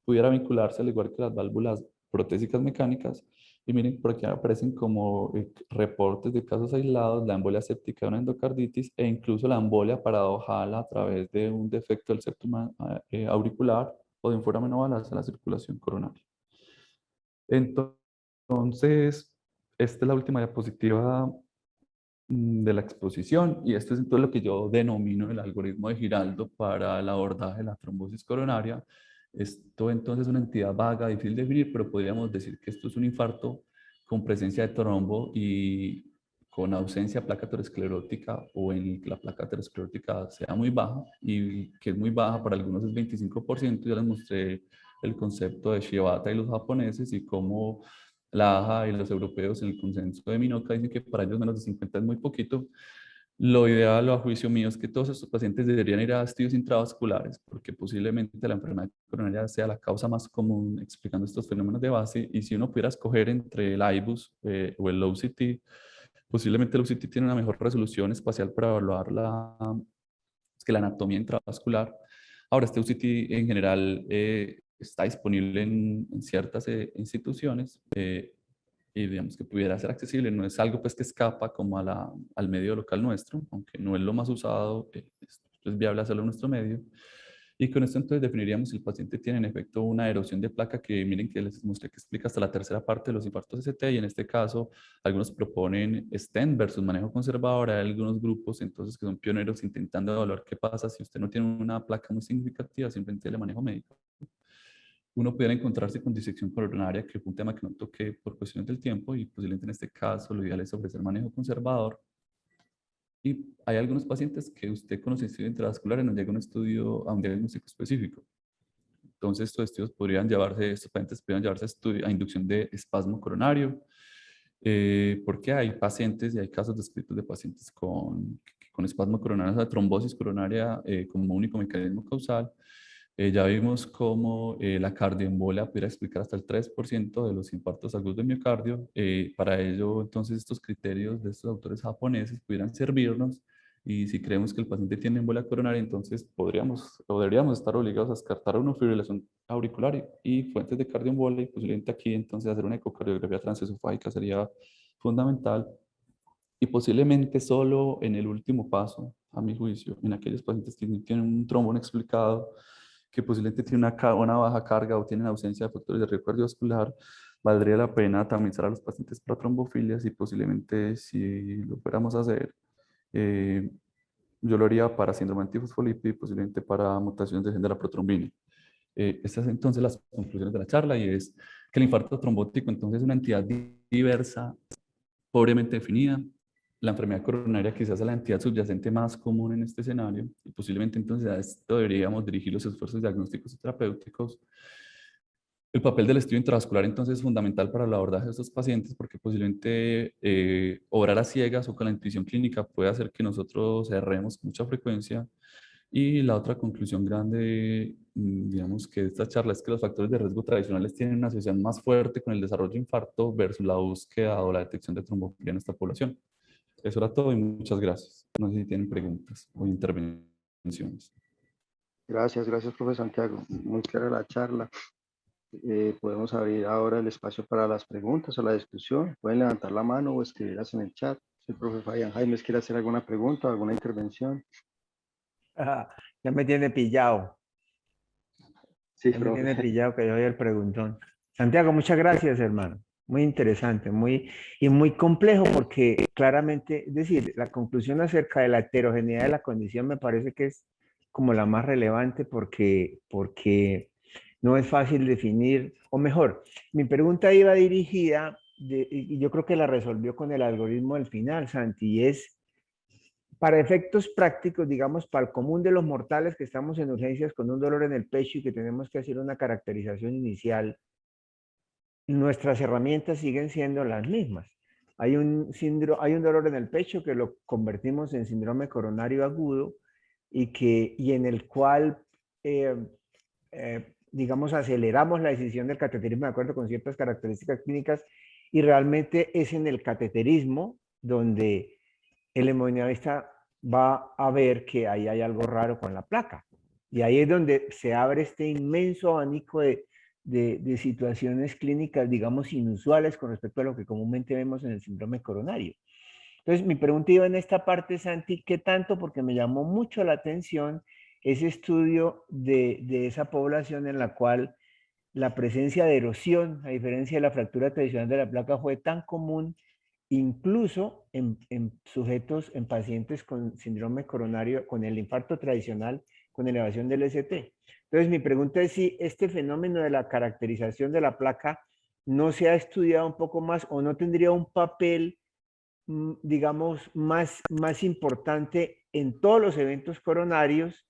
pudiera vincularse, al igual que las válvulas protésicas mecánicas. Y miren, por aquí aparecen como reportes de casos aislados, la embolia séptica de una endocarditis e incluso la embolia paradojal a través de un defecto del septum auricular o de un foramen oval hacia la circulación coronaria. Entonces, esta es la última diapositiva de la exposición, y esto es entonces lo que yo denomino el algoritmo de Giraldo para el abordaje de la trombosis coronaria. Esto entonces es una entidad vaga, difícil de definir, pero podríamos decir que esto es un infarto con presencia de trombo y con ausencia de placa aterosclerótica, o en que la placa aterosclerótica sea muy baja, y que es muy baja, para algunos es 25%. Ya les mostré el concepto de Shibata y los japoneses, y cómo la AJA y los europeos en el consenso de Minoka dicen que para ellos menos de 50 es muy poquito. Lo ideal, o a juicio mío, es que todos estos pacientes deberían ir a estudios intravasculares, porque posiblemente la enfermedad coronaria sea la causa más común explicando estos fenómenos de base. Y si uno pudiera escoger entre el IBUS o el OCT, posiblemente el OCT tiene una mejor resolución espacial para evaluar la anatomía intravascular. Ahora, este OCT en general está disponible en ciertas instituciones, y digamos que pudiera ser accesible. No es algo pues que escapa como al medio local nuestro, aunque no es lo más usado, es viable hacerlo en nuestro medio. Y con esto entonces definiríamos si el paciente tiene en efecto una erosión de placa, que miren que les mostré que explica hasta la tercera parte de los infartos ST, y en este caso algunos proponen stent versus manejo conservador. Hay algunos grupos entonces que son pioneros intentando evaluar qué pasa si usted no tiene una placa muy significativa, simplemente le manejo médico. Uno pudiera encontrarse con disección coronaria, que fue un tema que no toqué por cuestiones del tiempo, y posiblemente en este caso lo ideal es ofrecer manejo conservador. Y hay algunos pacientes que usted con los estudios intravasculares no llega a un estudio, a un diagnóstico específico. Entonces estos estudios podrían llevarse, estos pacientes podrían llevarse a inducción de espasmo coronario, porque hay pacientes y hay casos descritos de pacientes con espasmo coronario, o sea, trombosis coronaria como único mecanismo causal. Ya vimos cómo la cardioembolia pudiera explicar hasta el 3% de los infartos agudos de miocardio. Para ello, entonces, estos criterios de estos autores japoneses pudieran servirnos, y si creemos que el paciente tiene embolia coronaria, entonces podríamos o deberíamos estar obligados a descartar una fibrilación auricular y fuentes de cardioembolia, y posiblemente aquí entonces hacer una ecocardiografía transesofágica sería fundamental. Y posiblemente solo en el último paso, a mi juicio, en aquellos pacientes que tienen un trombo no explicado, que posiblemente tienen una baja carga o tienen ausencia de factores de riesgo cardiovascular, valdría la pena tamizar a los pacientes para trombofilias, y posiblemente, si lo fuéramos a hacer, eh, yo lo haría para síndrome antifosfolípido y posiblemente para mutaciones de gen de la protrombina. Estas son entonces las conclusiones de la charla, y es que el infarto trombótico entonces es una entidad diversa, pobremente definida. La enfermedad coronaria quizás es la entidad subyacente más común en este escenario, y posiblemente entonces a esto deberíamos dirigir los esfuerzos diagnósticos y terapéuticos. El papel del estudio intravascular entonces es fundamental para el abordaje de estos pacientes, porque posiblemente obrar a ciegas o con la intuición clínica puede hacer que nosotros erremos con mucha frecuencia. Y la otra conclusión grande, digamos, que de esta charla, es que los factores de riesgo tradicionales tienen una asociación más fuerte con el desarrollo de infarto versus la búsqueda o la detección de trombofilia en esta población. Eso era todo, y muchas gracias. No sé si tienen preguntas o intervenciones. Gracias, gracias, profe Santiago. Muy clara la charla. Podemos abrir ahora el espacio para las preguntas o la discusión. Pueden levantar la mano o escribirlas en el chat. Si el profe Fabián Jaimes quiere hacer alguna pregunta, alguna intervención. Ya me tiene pillado. Sí, Ya me tiene profe. pillado que yo soy el preguntón. Santiago, muchas gracias, hermano. Muy interesante, muy complejo, porque claramente, es decir, la conclusión acerca de la heterogeneidad de la condición me parece que es como la más relevante, porque no es fácil definir, o mejor, mi pregunta iba dirigida, y yo creo que la resolvió con el algoritmo del final, Santi, y es para efectos prácticos, digamos, para el común de los mortales que estamos en urgencias con un dolor en el pecho y que tenemos que hacer una caracterización inicial, nuestras herramientas siguen siendo las mismas. Hay un dolor en el pecho que lo convertimos en síndrome coronario agudo y en el cual, digamos, aceleramos la decisión del cateterismo de acuerdo con ciertas características clínicas y realmente es en el cateterismo donde el hemodinamista va a ver que ahí hay algo raro con la placa. Y ahí es donde se abre este inmenso abanico de situaciones clínicas, digamos, inusuales con respecto a lo que comúnmente vemos en el síndrome coronario. Entonces, mi pregunta iba en esta parte, Santi, ¿qué tanto? Porque me llamó mucho la atención ese estudio de esa población en la cual la presencia de erosión, a diferencia de la fractura tradicional de la placa, fue tan común incluso en sujetos, en pacientes con síndrome coronario, con el infarto tradicional, con elevación del ST. Entonces, mi pregunta es si este fenómeno de la caracterización de la placa no se ha estudiado un poco más o no tendría un papel, digamos, más importante en todos los eventos coronarios,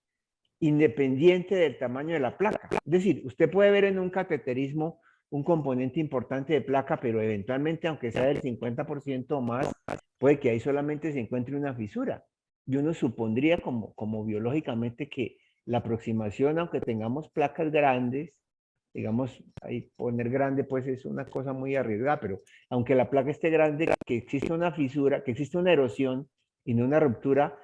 independiente del tamaño de la placa. Es decir, usted puede ver en un cateterismo un componente importante de placa, pero eventualmente, aunque sea del 50% o más, puede que ahí solamente se encuentre una fisura. Y uno supondría como biológicamente que la aproximación, aunque tengamos placas grandes, digamos, ahí poner grande pues es una cosa muy arriesgada, pero aunque la placa esté grande, que existe una fisura, que existe una erosión y no una ruptura,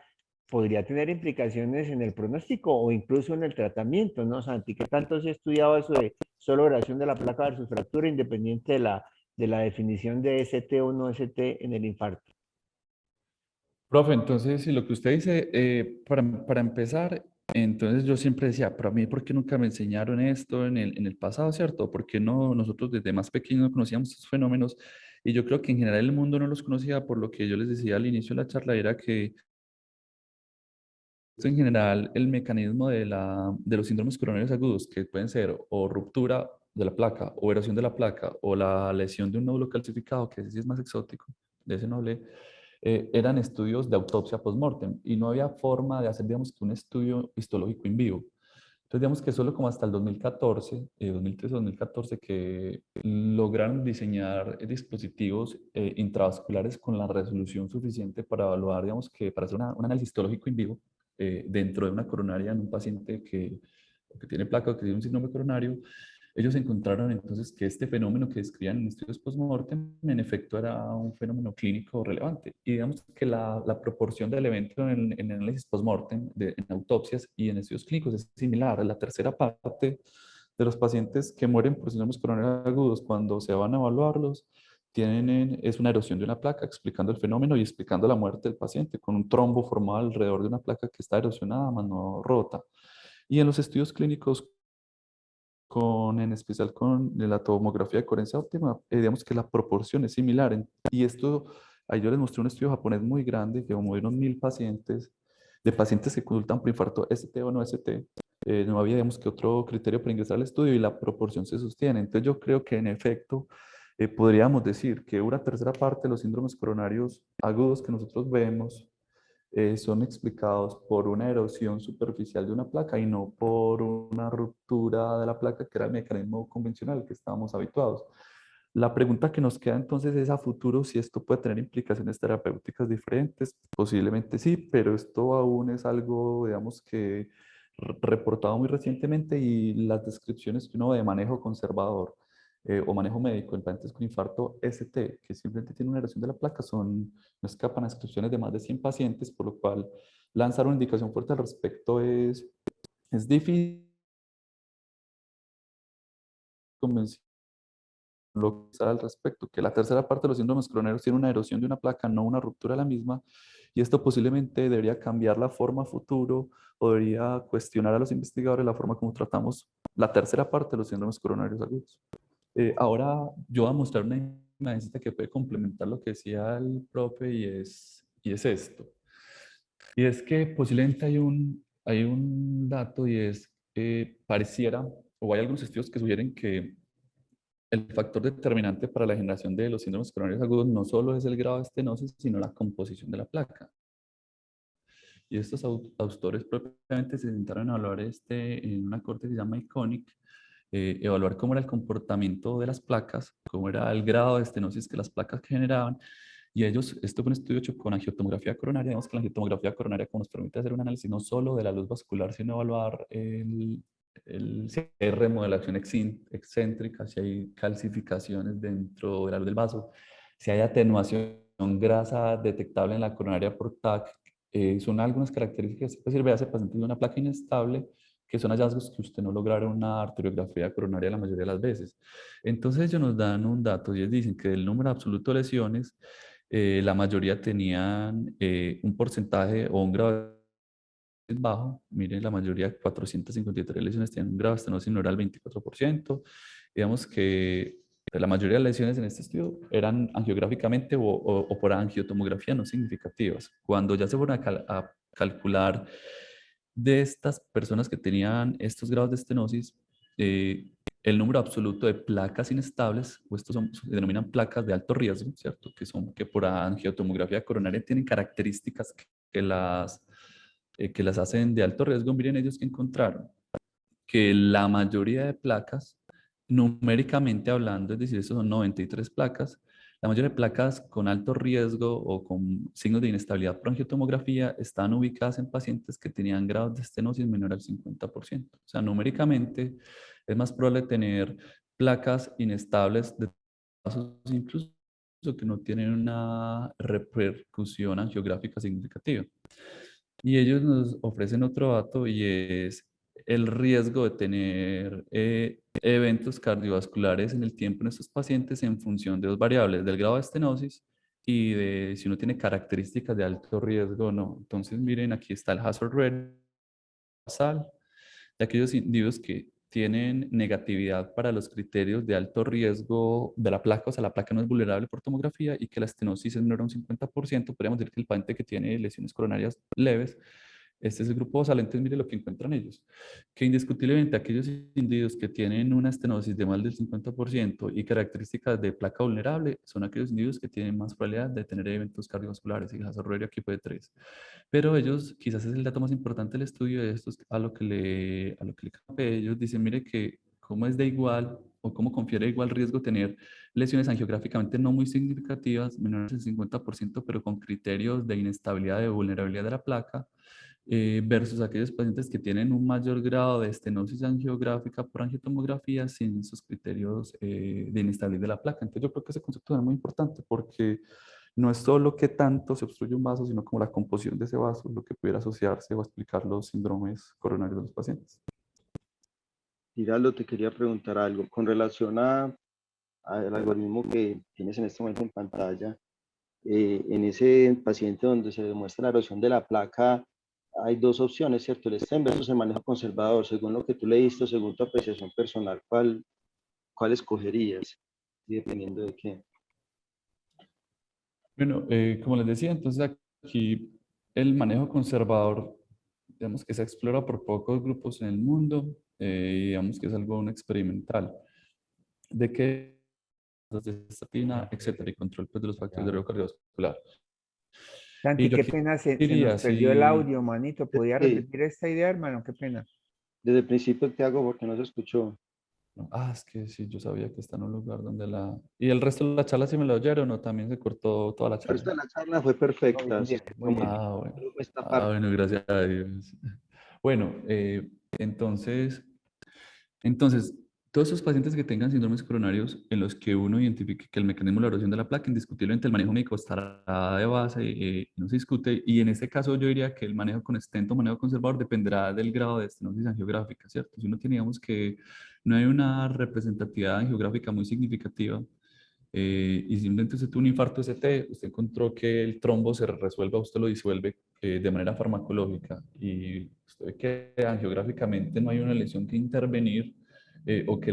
podría tener implicaciones en el pronóstico o incluso en el tratamiento, ¿no, Santi? ¿Qué tanto se ha estudiado eso de solo oración de la placa versus fractura independiente de la definición de ST o no ST en el infarto? Profe, entonces, si lo que usted dice, para empezar, entonces yo siempre decía, pero a mí, ¿por qué nunca me enseñaron esto en el pasado, cierto? ¿Por qué no nosotros desde más pequeños no conocíamos estos fenómenos? Y yo creo que en general el mundo no los conocía, por lo que yo les decía al inicio de la charla, era que en general el mecanismo de los síndromes coronarios agudos, que pueden ser o ruptura de la placa, o erosión de la placa, o la lesión de un nódulo calcificado, que ese sí es más exótico, de ese no hablé, eran estudios de autopsia post-mortem y no había forma de hacer, digamos, que un estudio histológico in vivo. Entonces, digamos que solo como hasta el 2014, 2013-2014, que lograron diseñar dispositivos intravasculares con la resolución suficiente para evaluar, digamos, que para hacer un análisis histológico in vivo dentro de una coronaria en un paciente que tiene placa o que tiene un síndrome coronario. Ellos encontraron entonces que este fenómeno que describían en estudios post-mortem en efecto era un fenómeno clínico relevante. Y digamos que la proporción del evento en análisis post-mortem, en autopsias y en estudios clínicos es similar. La tercera parte de los pacientes que mueren por síndromes coronarios agudos cuando se van a evaluarlos es una erosión de una placa, explicando el fenómeno y explicando la muerte del paciente con un trombo formado alrededor de una placa que está erosionada, más no rota. Y en los estudios clínicos en especial con la tomografía de coherencia óptima, digamos que la proporción es similar. Y esto, ahí yo les mostré un estudio japonés muy grande que movieron 1000 pacientes, de pacientes que consultan por infarto ST o no ST. No había, digamos, que otro criterio para ingresar al estudio y la proporción se sostiene. Entonces yo creo que en efecto podríamos decir que una tercera parte de los síndromes coronarios agudos que nosotros vemos son explicados por una erosión superficial de una placa y no por una ruptura de la placa, que era el mecanismo convencional que estábamos habituados. La pregunta que nos queda entonces es a futuro si esto puede tener implicaciones terapéuticas diferentes. Posiblemente sí, pero esto aún es algo, digamos, que reportado muy recientemente y las descripciones que uno ve de manejo conservador o manejo médico en pacientes con infarto ST, que simplemente tiene una erosión de la placa, no escapan a descripciones de más de 100 pacientes, por lo cual lanzar una indicación fuerte al respecto es difícil convencer lo que al respecto, que la tercera parte de los síndromes coronarios tiene una erosión de una placa, no una ruptura de la misma, y esto posiblemente debería cambiar la forma a futuro o debería cuestionar a los investigadores la forma como tratamos la tercera parte de los síndromes coronarios agudos. Ahora yo voy a mostrar una imagen que puede complementar lo que decía el profe y es esto. Y es que posiblemente hay un dato y es, pareciera, o hay algunos estudios que sugieren que el factor determinante para la generación de los síndromes coronarios agudos no solo es el grado de estenosis, sino la composición de la placa. Y estos autores propiamente se sentaron a evaluar en una corte que se llama ICONIC, evaluar cómo era el comportamiento de las placas, cómo era el grado de estenosis que las placas generaban. Y ellos, esto fue un estudio hecho con angiotomografía coronaria. Digamos que la angiotomografía coronaria como nos permite hacer un análisis no solo de la luz vascular, sino evaluar si hay remodelación excéntrica, si hay calcificaciones dentro de la luz del vaso, si hay atenuación grasa detectable en la coronaria por TAC. Son algunas características que sirve a ese paciente de una placa inestable, que son hallazgos que usted no logra en una arteriografía coronaria la mayoría de las veces. Entonces ellos nos dan un dato y ellos dicen que del número absoluto de lesiones, la mayoría tenían un porcentaje o un grado bajo. Miren, la mayoría, 453 lesiones, tienen un grado de estenosis neural 24%. Digamos que la mayoría de las lesiones en este estudio eran angiográficamente o por angiotomografía no significativas. Cuando ya se fueron a calcular de estas personas que tenían estos grados de estenosis, el número absoluto de placas inestables, o estos se denominan placas de alto riesgo, ¿cierto? Que por angiotomografía coronaria tienen características que las hacen de alto riesgo. Miren ellos que encontraron que la mayoría de placas, numéricamente hablando, es decir, estos son 93 placas, la mayoría de placas con alto riesgo o con signos de inestabilidad por angiotomografía están ubicadas en pacientes que tenían grados de estenosis menor al 50%. O sea, numéricamente es más probable tener placas inestables de vasos incluso que no tienen una repercusión angiográfica significativa. Y ellos nos ofrecen otro dato y es el riesgo de tener eventos cardiovasculares en el tiempo en estos pacientes en función de dos variables, del grado de estenosis y de si uno tiene características de alto riesgo o no. Entonces, miren, aquí está el hazard rate basal de aquellos individuos que tienen negatividad para los criterios de alto riesgo de la placa, o sea, la placa no es vulnerable por tomografía y que la estenosis es menor a un 50%, podríamos decir que el paciente que tiene lesiones coronarias leves, este es el grupo basal. Entonces mire lo que encuentran ellos, que indiscutiblemente aquellos individuos que tienen una estenosis de más del 50% y características de placa vulnerable son aquellos individuos que tienen más probabilidad de tener eventos cardiovasculares, y el hazard ratio aquí fue de 3. Pero ellos, quizás es el dato más importante del estudio de estos, a lo que le capé, ellos dicen, mire que cómo es de igual o cómo confiere igual riesgo tener lesiones angiográficamente no muy significativas, menores del 50%, pero con criterios de inestabilidad, de vulnerabilidad de la placa, versus aquellos pacientes que tienen un mayor grado de estenosis angiográfica por angiotomografía sin esos criterios de inestabilidad de la placa. Entonces yo creo que ese concepto es muy importante porque no es solo qué tanto se obstruye un vaso, sino como la composición de ese vaso, lo que pudiera asociarse o explicar los síndromes coronarios de los pacientes. Giraldo, te quería preguntar algo con relación al algoritmo que tienes en este momento en pantalla. En ese paciente donde se demuestra la erosión de la placa, hay dos opciones, ¿cierto? El stem versus el manejo conservador. Según lo que tú leíste, según tu apreciación personal, ¿cuál escogerías? Y dependiendo de qué. Bueno, como les decía, entonces aquí el manejo conservador, digamos que se explora por pocos grupos en el mundo, y digamos que es algo aún experimental. ¿De qué? De estatina, etcétera, y control pues, de los factores de riesgo cardiovascular. Y Santi, yo qué aquí pena, se nos diría, perdió el si... audio, manito. ¿Podía Sí, repetir esta idea, hermano? Qué pena. desde el principio te hago porque no se escuchó. Es que sí, yo sabía que está en un lugar donde la... ¿Y el resto de la charla sí me la oyeron o también se cortó toda la El resto charla? de la charla fue Muy perfecta, se bien, escuchó muy muy bien. bien. Bueno. Solo fue esta parte. Bueno, gracias a Dios. Bueno, entonces, todos esos pacientes que tengan síndromes coronarios en los que uno identifique que el mecanismo de la erosión de la placa, indiscutiblemente el manejo médico estará de base, no se discute, y en este caso yo diría que el manejo con stent o manejo conservador dependerá del grado de estenosis angiográfica, ¿cierto? Si uno tiene, digamos que no hay una representatividad angiográfica muy significativa, y simplemente usted tuvo un infarto ST, usted encontró que el trombo se resuelve, usted lo disuelve de manera farmacológica y usted ve que angiográficamente no hay una lesión que intervenir, o que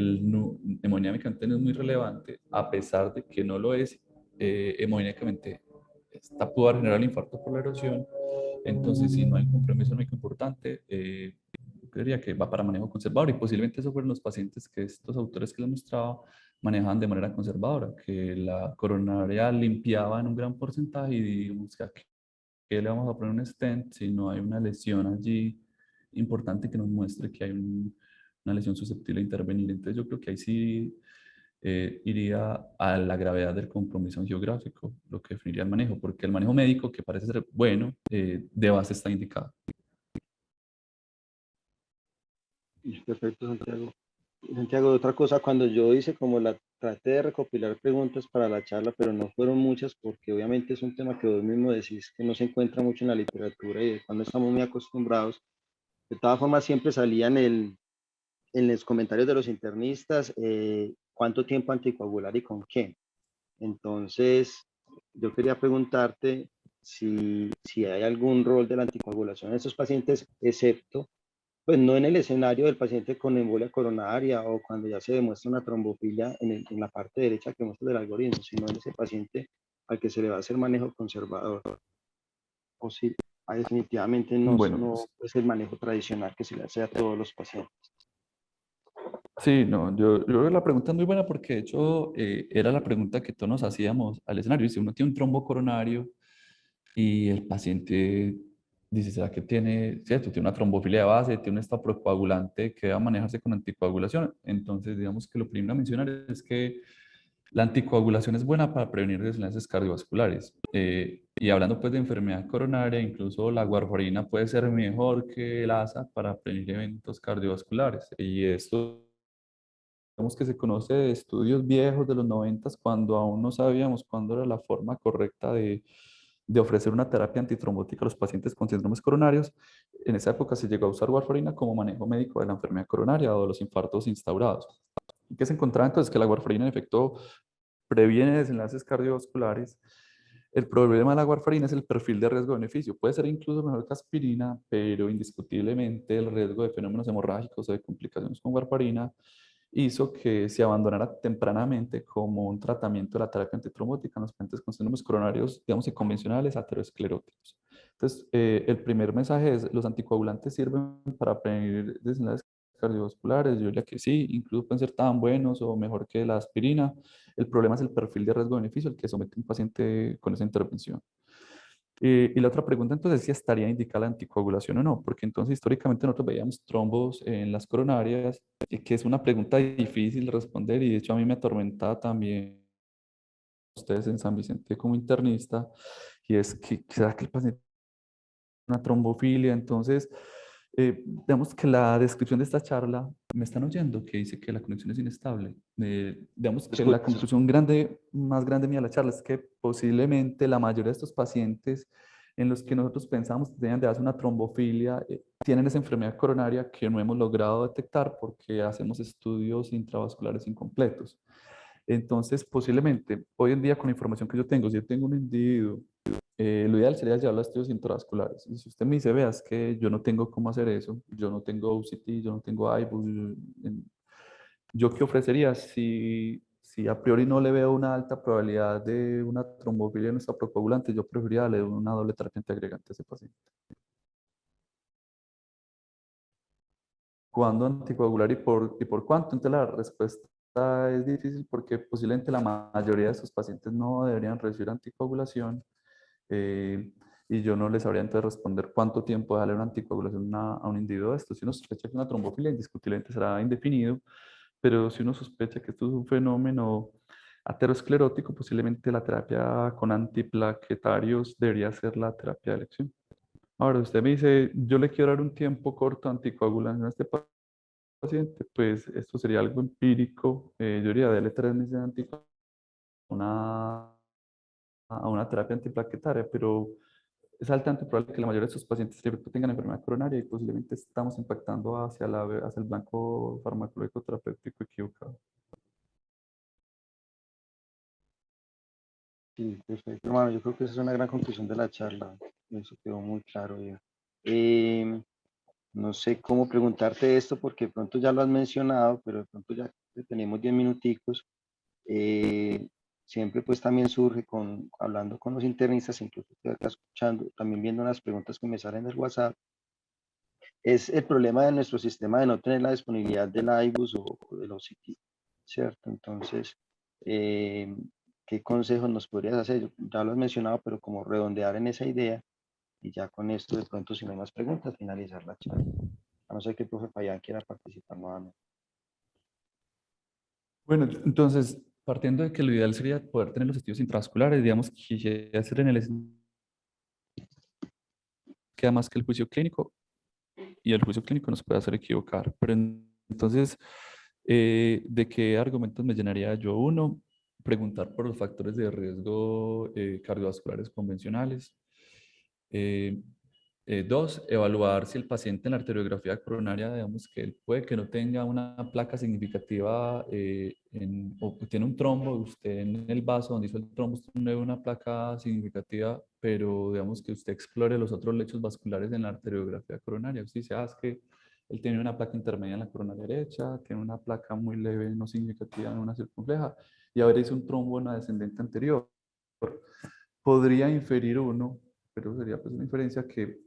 hemodinámicamente no es muy relevante, a pesar de que no lo es, hemodinámicamente pudo generar el infarto por la erosión. Entonces, si no hay un compromiso médico importante, yo creería que va para manejo conservador, y posiblemente eso fueron los pacientes que estos autores que les mostraba manejaban de manera conservadora, que la coronaria limpiaba en un gran porcentaje y digamos que qué le vamos a poner un stent si no hay una lesión allí importante que nos muestre que hay una lesión susceptible de intervenir? Entonces yo creo que ahí sí iría a la gravedad del compromiso geográfico, lo que definiría el manejo, porque el manejo médico, que parece ser bueno, de base está indicado. Perfecto, Santiago. Santiago, otra cosa, cuando yo hice como traté de recopilar preguntas para la charla, pero no fueron muchas porque obviamente es un tema que vos mismo decís que no se encuentra mucho en la literatura y de cuando estamos muy acostumbrados. De todas formas, siempre salía en los comentarios de los internistas cuánto tiempo anticoagular y con qué. Entonces, yo quería preguntarte si hay algún rol de la anticoagulación en estos pacientes, excepto pues no en el escenario del paciente con embolia coronaria o cuando ya se demuestra una trombofilia en la parte derecha que muestra del algoritmo, sino en ese paciente al que se le va a hacer manejo conservador. O si definitivamente Bueno, no es el manejo tradicional que se le hace a todos los pacientes. sí, no, yo creo que la pregunta es muy buena porque de hecho era la pregunta que todos nos hacíamos al escenario. Si uno tiene un trombo coronario y el paciente dice, ¿será que tiene, cierto, tiene una trombofilia de base, tiene un estado procoagulante que debe manejarse con anticoagulación? Entonces, digamos que lo primero a mencionar es que la anticoagulación es buena para prevenir desenlaces cardiovasculares. Y hablando pues de enfermedad coronaria, incluso la warfarina puede ser mejor que el ASA para prevenir eventos cardiovasculares. Y esto, digamos que se conoce de estudios viejos de los 90 cuando aún no sabíamos cuándo era la forma correcta de ofrecer una terapia antitrombótica a los pacientes con síndromes coronarios. En esa época se llegó a usar warfarina como manejo médico de la enfermedad coronaria o de los infartos instaurados. ¿Y qué se encontraba entonces? Que la warfarina en efecto previene desenlaces cardiovasculares. El problema de la warfarina es el perfil de riesgo-beneficio. Puede ser incluso mejor que aspirina, pero indiscutiblemente el riesgo de fenómenos hemorrágicos o de complicaciones con warfarina hizo que se abandonara tempranamente como un tratamiento de la terapia antitrombótica en los pacientes con síndromes coronarios, digamos, convencionales ateroscleróticos. Entonces, el primer mensaje es, ¿los anticoagulantes sirven para prevenir desenlaces cardiovasculares? Yo diría que sí, incluso pueden ser tan buenos o mejor que la aspirina. El problema es el perfil de riesgo-beneficio al que somete un paciente con esa intervención. Y la otra pregunta entonces es si estaría indicada la anticoagulación o no, porque entonces históricamente nosotros veíamos trombos en las coronarias, que es una pregunta difícil de responder y de hecho a mí me atormentaba también ustedes en San Vicente como internista, y es que ¿será que el paciente tiene una trombofilia? Entonces, digamos que la descripción de esta charla, me están oyendo, que dice que la conexión es inestable. Digamos que la conclusión grande, más grande mía de la charla es que posiblemente la mayoría de estos pacientes en los que nosotros pensamos que tenían de base una trombofilia, tienen esa enfermedad coronaria que no hemos logrado detectar porque hacemos estudios intravasculares incompletos. Entonces, posiblemente, hoy en día con la información que yo tengo, si yo tengo un individuo, lo ideal sería llevarlo a estudios intravasculares. Y si usted me dice, veas que yo no tengo cómo hacer eso, yo no tengo UCT, yo no tengo IBU, ¿yo qué ofrecería? Si a priori no le veo una alta probabilidad de una trombofilia en nuestra procoagulante, yo preferiría darle una doble terapia antiagregante a ese paciente. ¿Cuándo anticoagular y por cuánto? Entonces la respuesta es difícil porque posiblemente la mayoría de estos pacientes no deberían recibir anticoagulación, eh, y yo no les sabría entonces responder cuánto tiempo darle una anticoagulación a un individuo de estos. Si uno sospecha que es una trombofilia, indiscutiblemente será indefinido, pero si uno sospecha que esto es un fenómeno aterosclerótico, posiblemente la terapia con antiplaquetarios debería ser la terapia de elección. Ahora, usted me dice, yo le quiero dar un tiempo corto de anticoagulación a este paciente, pues esto sería algo empírico. Yo diría, dele 3 meses de anticoagulación a una terapia antiplaquetaria, pero es altamente probable que la mayoría de sus pacientes de efecto tengan enfermedad coronaria y posiblemente estamos impactando hacia el blanco farmacológico terapéutico equivocado. Sí, perfecto, hermano. Yo creo que esa es una gran conclusión de la charla. Eso quedó muy claro, ya. No sé cómo preguntarte esto porque de pronto ya lo has mencionado, pero de pronto ya que tenemos 10 minuticos. eh, Siempre pues también surge hablando con los internistas, incluso estoy acá escuchando, también viendo las preguntas que me salen del WhatsApp, es el problema de nuestro sistema de no tener la disponibilidad del iBus o del OCT, ¿cierto? Entonces, eh, ¿qué consejos nos podrías hacer? Ya lo has mencionado, pero como redondear en esa idea, Y ya con esto, de pronto, si no hay más preguntas, finalizar la charla. A no ser que el profe Payán quiera participar nuevamente. Bueno, entonces, partiendo de que lo ideal sería poder tener los estudios intravasculares, digamos, quisiera hacer en el queda más que el juicio clínico, y el juicio clínico nos puede hacer equivocar. Pero entonces, ¿de qué argumentos me llenaría yo? Uno, preguntar por los factores de riesgo cardiovasculares convencionales. Eh, Dos, evaluar si el paciente en la arteriografía coronaria, digamos que él puede que no tenga una placa significativa o que tiene un trombo, usted en el vaso donde hizo el trombo usted no ve una placa significativa, pero digamos que usted explore los otros lechos vasculares en la arteriografía coronaria. Usted dice, es que él tiene una placa intermedia en la corona derecha, tiene una placa muy leve, no significativa en una circunfleja, y ahora hizo un trombo en la descendente anterior. Podría inferir uno, pero sería pues una inferencia que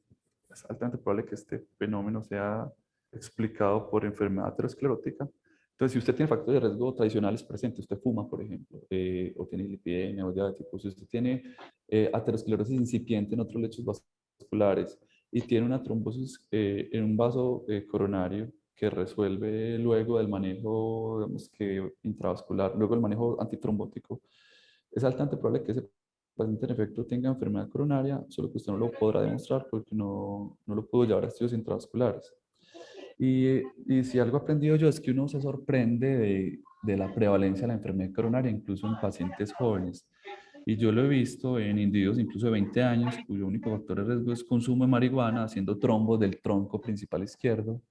es altamente probable que este fenómeno sea explicado por enfermedad aterosclerótica. Entonces, si usted tiene factores de riesgo tradicionales presentes, usted fuma, por ejemplo, o tiene lipidemia o diabético, si usted tiene aterosclerosis incipiente en otros lechos vasculares y tiene una trombosis en un vaso coronario que resuelve luego del manejo, digamos que intravascular, luego el manejo antitrombótico, es altamente probable que ese paciente en efecto tenga enfermedad coronaria, solo que usted no lo podrá demostrar porque no lo pudo llevar a estudios intravasculares. Y si algo he aprendido yo es que uno se sorprende de la prevalencia de la enfermedad coronaria, incluso en pacientes jóvenes. Y yo lo he visto en individuos incluso de 20 años, cuyo único factor de riesgo es consumo de marihuana, haciendo trombos del tronco principal izquierdo.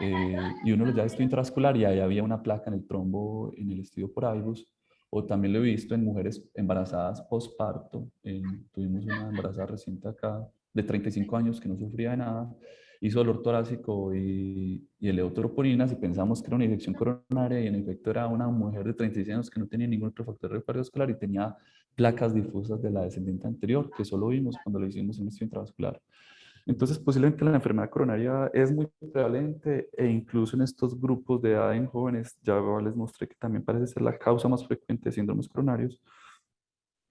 Y uno lo ya visto intravascular y ahí había una placa en el trombo en el estudio por IBUS. O también lo he visto en mujeres embarazadas postparto. Tuvimos una embarazada reciente acá de 35 años que no sufría de nada, hizo dolor torácico y elevó troponina y pensamos que era una infección coronaria y en efecto era una mujer de 36 años que no tenía ningún otro factor cardiovascular y tenía placas difusas de la descendente anterior que solo vimos cuando lo hicimos en un estudio intravascular. Entonces, posiblemente la enfermedad coronaria es muy prevalente e incluso en estos grupos de edad en jóvenes, ya les mostré que también parece ser la causa más frecuente de síndromes coronarios.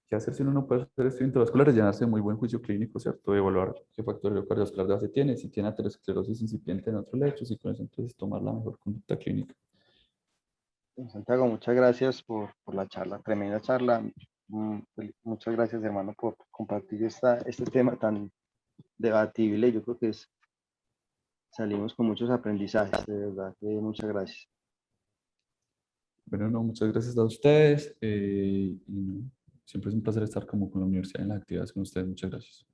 ¿Qué hacer si uno no puede hacer estudio intravascular? Es llenarse de muy buen juicio clínico, ¿cierto? Evaluar qué factor cardiovascular de base tiene, si tiene aterosclerosis incipiente en otros lechos y con eso entonces tomar la mejor conducta clínica. Santiago, muchas gracias por la charla, tremenda charla. Muchas gracias, hermano, por compartir este tema tan debatible. Yo creo que salimos con muchos aprendizajes, de verdad, muchas gracias. Bueno, no, muchas gracias a ustedes. Y siempre es un placer estar como con la universidad en las actividades con ustedes. Muchas gracias.